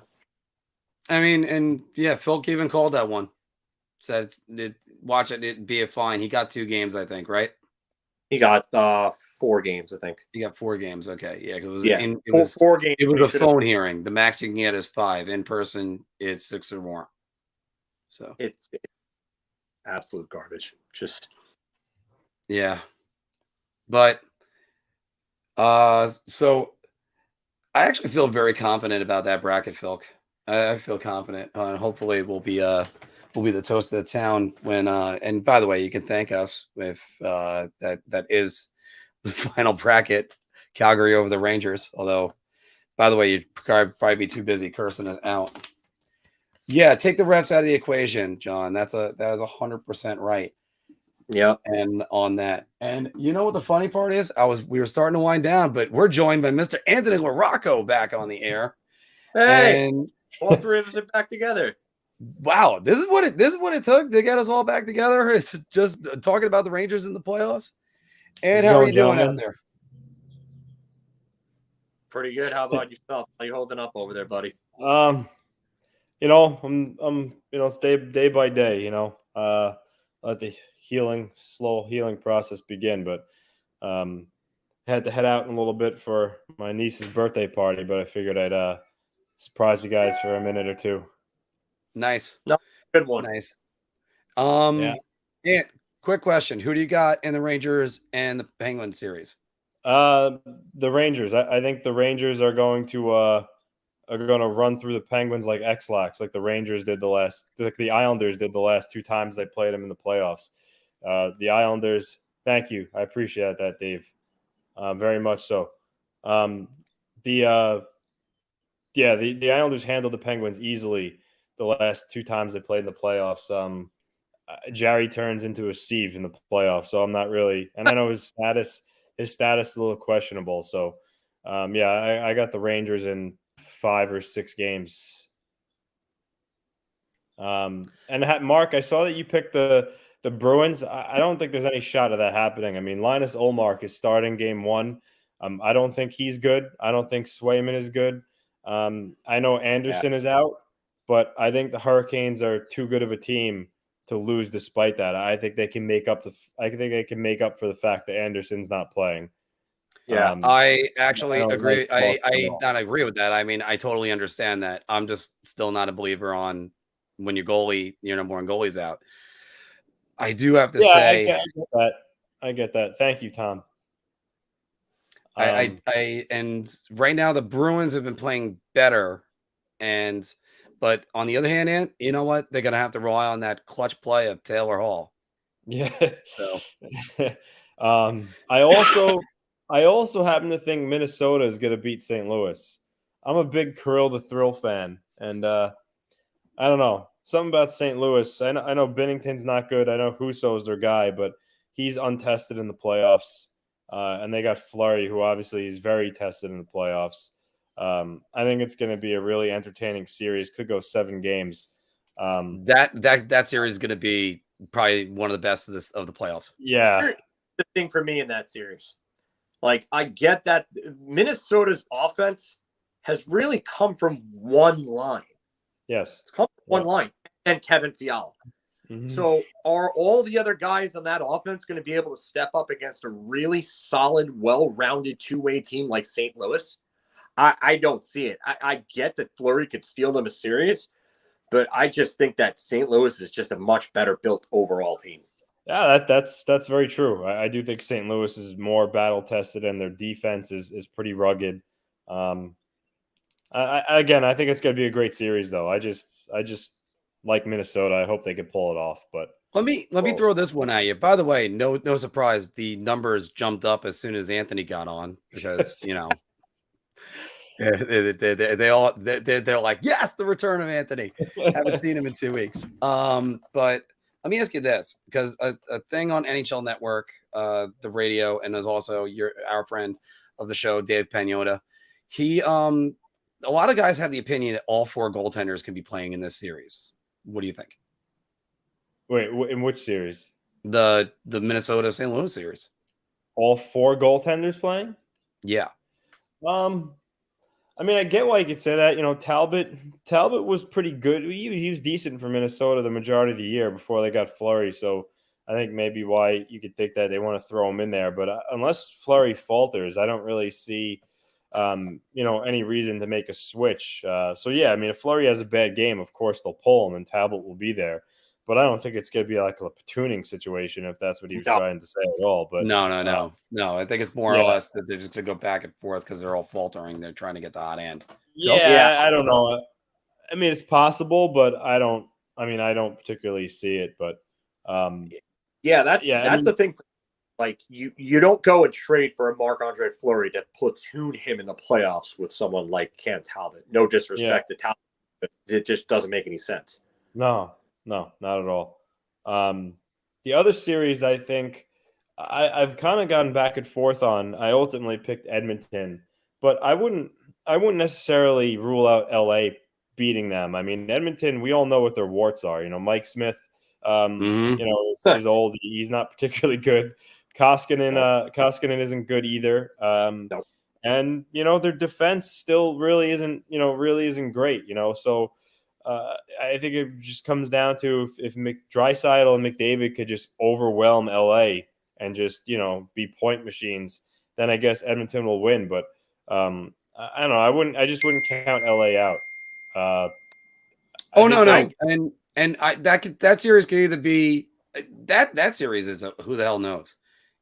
I mean, and yeah, Filk even called that one. Said watch it be a fine. He got 2 games, I think, right? He got 4 games, I think. He got 4 games. Okay, yeah, because it was 4 games. It was a phone hearing. The max you can get is 5. In person, it's 6 or more. So it's absolute garbage. Just yeah, but so I actually feel very confident about that bracket, Filk. I feel confident, and hopefully we'll be the toast of the town when and by the way, you can thank us if that is the final bracket, Calgary over the Rangers. Although, by the way, you'd probably be too busy cursing us out. Yeah, take the refs out of the equation, John. That is 100% right. Yeah. And on that. And you know what the funny part is? We were starting to wind down, but we're joined by Mr. Anthony LaRocco back on the air. Hey, and all 3 of us are back together. Wow, this is what it took to get us all back together. It's just talking about the Rangers in the playoffs. And how are you doing out there? Pretty good. How about yourself? How you holding up over there, buddy? I'm it's day by day, let the slow healing process begin. But had to head out in a little bit for my niece's birthday party, but I figured I'd surprise you guys for a minute or two. Nice. No, good one. Nice. Yeah, quick question. Who do you got in the Rangers and the Penguin series? The Rangers. I think the Rangers are going to run through the Penguins like X-Lax, like the Rangers did the Islanders did the last 2 times they played them in the playoffs. The Islanders, thank you. I appreciate that, Dave. Very much so. The Islanders handled the Penguins easily the last 2 times they played in the playoffs. Jarry turns into a sieve in the playoffs, so I'm not really, and I know his status is a little questionable. So, I got the Rangers in 5 or 6 games. And Mark, I saw that you picked the Bruins. I don't think there's any shot of that happening. I mean, Linus Ullmark is starting game 1. I don't think he's good. I don't think Swayman is good. I know Anderson is out, but I think the Hurricanes are too good of a team to lose despite that. I think they can make up for the fact that Anderson's not playing. Yeah, I actually agree. I not agree with that. I mean, I totally understand that. I'm just still not a believer on when your number one goalie's out. I do have to say, I get that. Thank you, Tom. And right now the Bruins have been playing better, but on the other hand, you know what? They're gonna have to rely on that clutch play of Taylor Hall. Yeah. So, I also happen to think Minnesota is going to beat St. Louis. I'm a big Kirill the Thrill fan, and I don't know, something about St. Louis. I know Binnington's not good. I know Husso's their guy, but he's untested in the playoffs. And they got Fleury, who obviously is very tested in the playoffs. I think it's going to be a really entertaining series. Could go 7 games. That series is going to be probably one of the best of the playoffs. Yeah. The thing for me in that series, like, I get that Minnesota's offense has really come from one line. Yes. It's come from one line, and Kevin Fiala. Mm-hmm. So are all the other guys on that offense going to be able to step up against a really solid, well-rounded two-way team like St. Louis? I don't see it. I get that Fleury could steal them a series, but I just think that St. Louis is just a much better built overall team. Yeah, that's very true. I do think St. Louis is more battle tested, and their defense is pretty rugged. I think it's going to be a great series, though. I just like Minnesota. I hope they can pull it off. But let me throw this one at you. By the way, no surprise, the numbers jumped up as soon as Anthony got on because they're like, yes, the return of Anthony. Haven't seen him in 2 weeks. But let me ask you this, because a thing on NHL Network, the radio, and there's also our friend of the show, Dave Pagnotta. He a lot of guys have the opinion that all 4 goaltenders can be playing in this series. What do you think? Wait, in which series? The Minnesota St. Louis series. All 4 goaltenders playing? Yeah. I mean, I get why you could say that. Talbot was pretty good. He was decent for Minnesota the majority of the year before they got Fleury. So I think maybe why you could think that they want to throw him in there. But unless Fleury falters, I don't really see any reason to make a switch. If Fleury has a bad game, of course they'll pull him and Talbot will be there. But I don't think it's going to be like a platooning situation if that's what he was trying to say at all. But no. I think it's more or less that they're just going to go back and forth because they're all faltering. They're trying to get the hot end. Yeah, I don't know. I mean, it's possible, but I don't particularly see it. But that's the thing. Like, you don't go and trade for a Marc-Andre Fleury to platoon him in the playoffs with someone like Cam Talbot. No disrespect to Talbot, but it just doesn't make any sense. No, not at all. The other series, I think I've kind of gotten back and forth on. I ultimately picked Edmonton, but I wouldn't necessarily rule out LA beating them. I mean, Edmonton, we all know what their warts are. You know, Mike Smith, Mhm. you know, is old. He's not particularly good. Koskinen isn't good either. Nope. And you know, their defense still really isn't great. You know, so I think it just comes down to if Draisaitl and McDavid could just overwhelm LA and just, you know, be point machines, then I guess Edmonton will win. But I don't know. I just wouldn't count LA out. I Oh think no, and that series could either be that series is who the hell knows.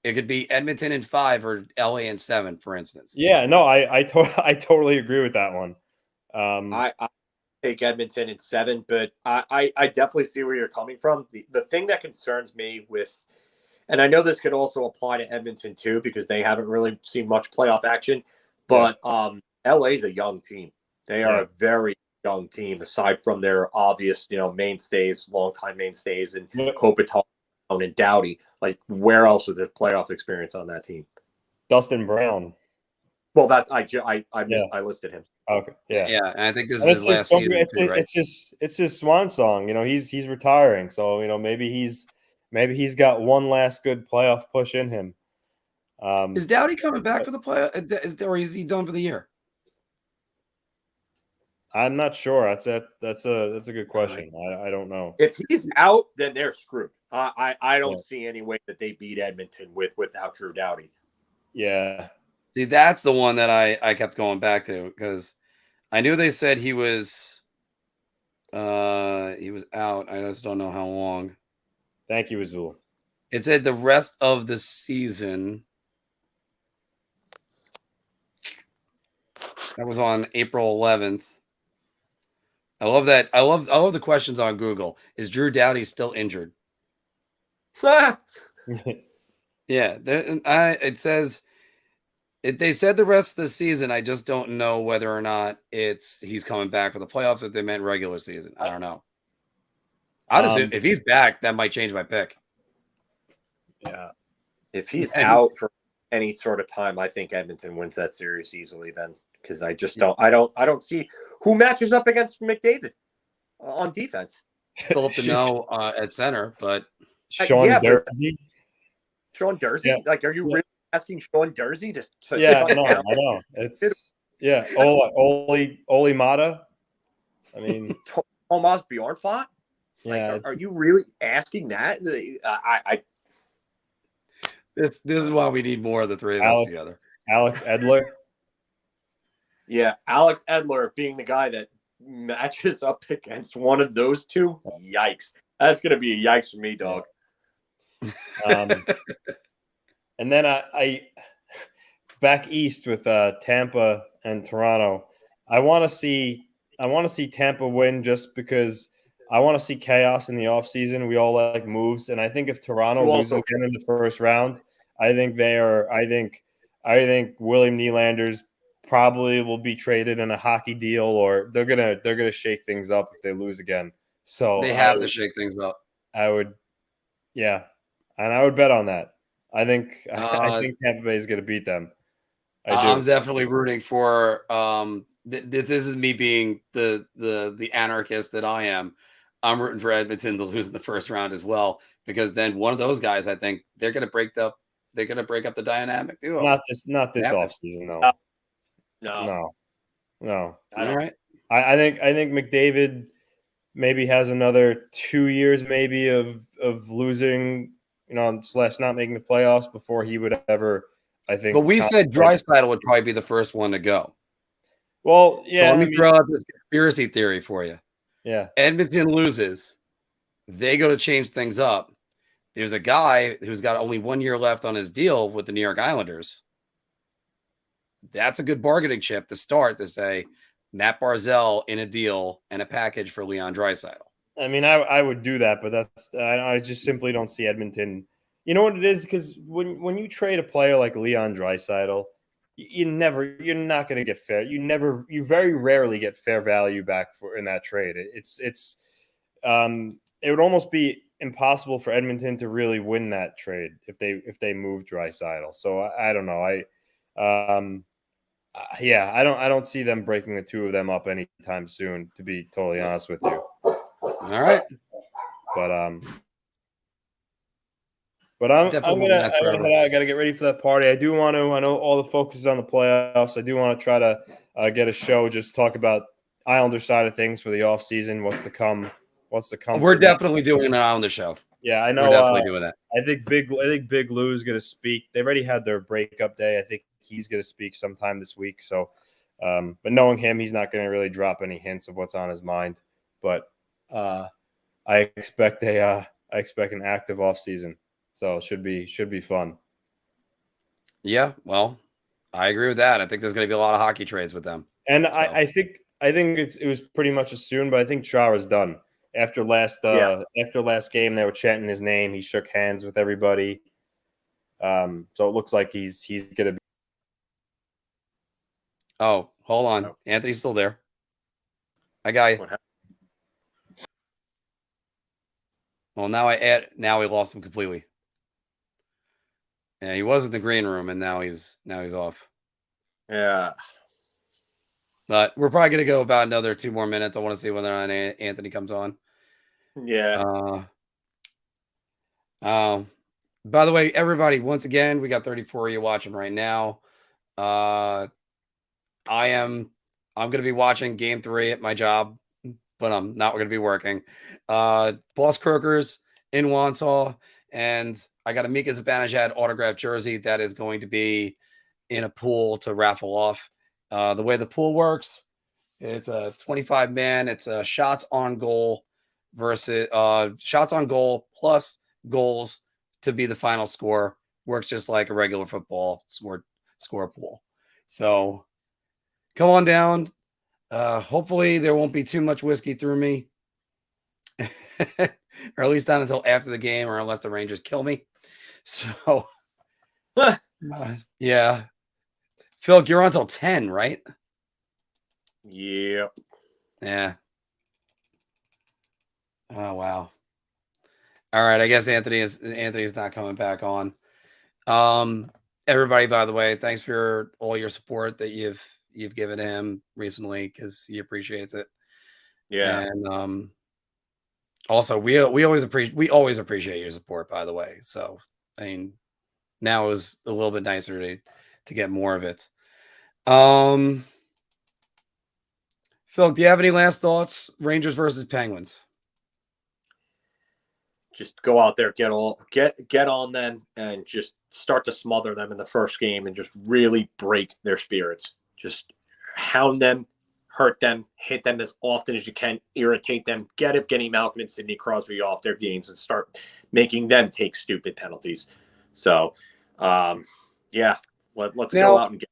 It could be Edmonton in 5 or LA in 7, for instance. Yeah, no, I totally agree with that one. I take Edmonton in 7, but I definitely see where you're coming from. The thing that concerns me with, and I know this could also apply to Edmonton too, because they haven't really seen much playoff action, but LA's a young team. They are a very young team, aside from their obvious, you know, mainstays, longtime mainstays, and Kopitar and Doughty. Like, where else is there playoff experience on that team? Dustin Brown. Well, that I listed him. Okay, yeah, and I think this is his last season too, right? It's his swan song. You know, he's retiring, so you know maybe he's got one last good playoff push in him. Is Doughty coming back for the playoff? Or is he done for the year? I'm not sure. That's a good question. I don't know. If he's out, then they're screwed. I don't see any way that they beat Edmonton without Drew Doughty. Yeah. See, that's the one that I kept going back to, because I knew they said he was out. I just don't know how long. Thank you, Azul. It said the rest of the season. That was on April 11th. I love that. I love the questions on Google. Is Drew Doughty still injured? Yeah, it says they said the rest of the season. I just don't know whether or not he's coming back for the playoffs, or if they meant regular season. I don't know. If he's back, that might change my pick. Yeah, if he's out for any sort of time, I think Edmonton wins that series easily. Then, because I just don't. I don't see who matches up against McDavid on defense. Philip Deneau at center, but Sean Durzi. Sean Durzi? Yeah. Like, are you really asking Sean Durzi to I know. It's Oli Mata. I mean, Tomas Bjornfot. Yeah, are you really asking that? This is why we need more of the three of us together. Alex Edler. Yeah, Alex Edler being the guy that matches up against one of those two. Yikes! That's gonna be a yikes for me, dog. And then I back east with Tampa and Toronto. I want to see Tampa win, just because I want to see chaos in the offseason. We all like moves, and I think if Toronto loses again in the first round, I think William Nylander's probably will be traded in a hockey deal, or they're gonna shake things up if they lose again. So they have to shake things up. I would bet on that. I think Tampa Bay is going to beat them. I'm definitely rooting for. This is me being the anarchist that I am. I'm rooting for Edmonton to lose in the first round as well, because then one of those guys, I think they're going to break up the dynamic duo. Not this offseason though. No. All right. I think McDavid maybe has another 2 years maybe of losing, / not making the playoffs before he would ever, I think. But we said Draisaitl would probably be the first one to go. Well, yeah. So let me throw out this conspiracy theory for you. Yeah. Edmonton loses. They go to change things up. There's a guy who's got only 1 year left on his deal with the New York Islanders. That's a good bargaining chip to start, to say Matt Barzal in a deal and a package for Leon Draisaitl. I mean, I would do that, but I just simply don't see Edmonton. You know what it is? Because when you trade a player like Leon Draisaitl, you're not going to get fair. You very rarely get fair value back in that trade. It would almost be impossible for Edmonton to really win that trade if they move Draisaitl. So I don't know. Yeah, I don't see them breaking the two of them up anytime soon, to be totally honest with you. All right. But Definitely I'm won't gonna last forever. head out. I gotta get ready for that party. I do want to. I know all the focus is on the playoffs. I do want to try to get a show, just talk about Islander side of things for the off season. What's to come? What's to come? We're for them. definitely doing it on the show. Yeah, I know. We're definitely doing that. I think Big Lou's gonna speak. They already had their breakup day. I think he's gonna speak sometime this week. So, but knowing him, he's not gonna really drop any hints of what's on his mind. But I expect an active off season. So it should be fun. Yeah, well, I agree with that. I think there's going to be a lot of hockey trades with them. And so. I think it was pretty much assumed, but I think Chara's done after last game. They were chanting his name. He shook hands with everybody. So it looks like he's going to be. Oh, hold on, Anthony's still there. I got you. Well, now we lost him completely. Yeah, he was in the green room, and now he's off. Yeah. But we're probably gonna go about another 2 more minutes. I want to see whether or not Anthony comes on. Yeah. By the way, everybody, once again, we got 34 of you watching right now. I'm gonna be watching Game 3 at my job, but I'm not going to be working. Boss Croakers in Wanshaw, and I got a Mika Zibanejad autographed jersey that is going to be in a pool to raffle off. The way the pool works, it's a 25-man. It's a shots on goal versus shots on goal plus goals to be the final score. Works just like a regular football score pool. So come on down. Hopefully there won't be too much whiskey through me, or at least not until after the game, or unless the Rangers kill me. So, yeah. Filk, you're on until 10, right? Yep. Yeah. Oh, wow. All right. I guess Anthony's not coming back on. Everybody, by the way, thanks for all your support that you've given him recently, because he appreciates it. Yeah. And also we always appreciate your support, by the way. So I mean, now is a little bit nicer to get more of it. Phil, do you have any last thoughts? Rangers versus Penguins. Just go out there, get on them, and just start to smother them in the first game, and just really break their spirits. Just hound them, hurt them, hit them as often as you can, irritate them, get Evgeny Malkin and Sidney Crosby off their games, and start making them take stupid penalties. So, yeah, let's go out and get.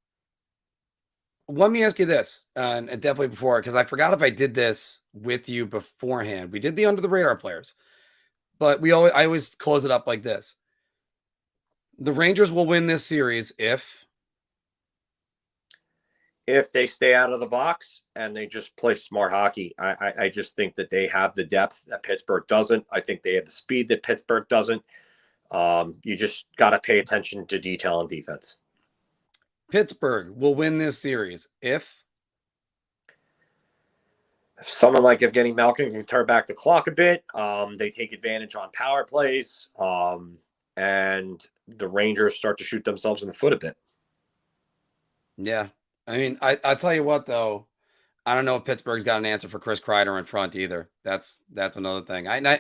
Let me ask you this, and definitely before, because I forgot if I did this with you beforehand. We did the under the radar players, but I always close it up like this: the Rangers will win this series if they stay out of the box and they just play smart hockey. I just think that they have the depth that Pittsburgh doesn't. I think they have the speed that Pittsburgh doesn't. You just got to pay attention to detail on defense. Pittsburgh will win this series if someone like Evgeny Malkin can turn back the clock a bit. They take advantage on power plays, and the Rangers start to shoot themselves in the foot a bit. Yeah. I mean, I tell you what, though, I don't know if Pittsburgh's got an answer for Chris Kreider in front either. That's another thing. I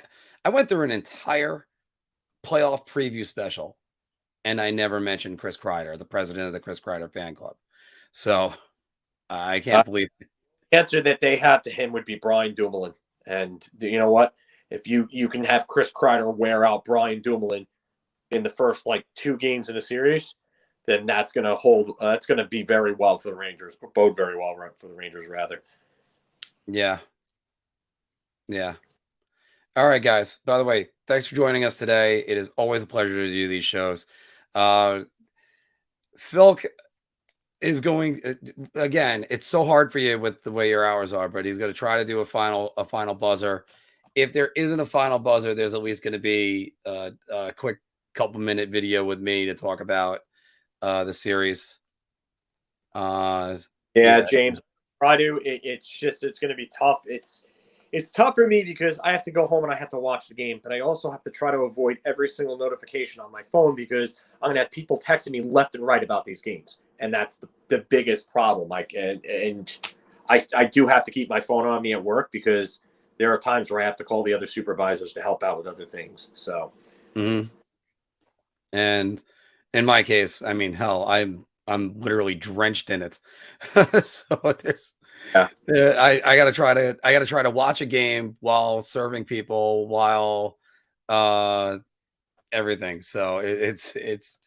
went through an entire playoff preview special, and I never mentioned Chris Kreider, the president of the Chris Kreider fan club. So I can't believe it. The answer that they have to him would be Brian Dumoulin. And you know what? If you can have Chris Kreider wear out Brian Dumoulin in the first 2 games in the series, then that's going to that's going to be very well for the Rangers, or bode very well for the Rangers, rather. Yeah. Yeah. All right, guys. By the way, thanks for joining us today. It is always a pleasure to do these shows. Filk is going again. It's so hard for you with the way your hours are, but he's going to try to do a final buzzer. If there isn't a final buzzer, there's at least going to be a quick couple-minute video with me to talk about the series. Yeah, James, try to. It's going to be tough. It's tough for me because I have to go home and I have to watch the game, but I also have to try to avoid every single notification on my phone because I'm going to have people texting me left and right about these games, and that's the biggest problem. And I do have to keep my phone on me at work because there are times where I have to call the other supervisors to help out with other things. So, and in my case, I mean, hell, I'm literally drenched in it. So there's, I gotta try to watch a game while serving people while everything. So it's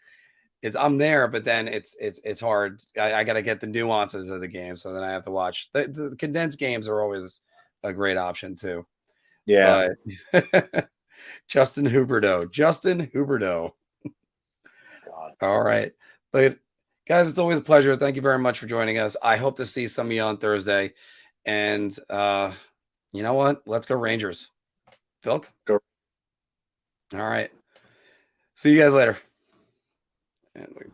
I'm there, but then it's hard. I got to get the nuances of the game, so then I have to watch the condensed games are always a great option too. yeah. But Justin Huberdeau. God. All right, but guys, it's always a pleasure. Thank you very much for joining us. I hope to see some of you on Thursday, and you know what? Let's go Rangers. Filk. Go. All right. See you guys later. And we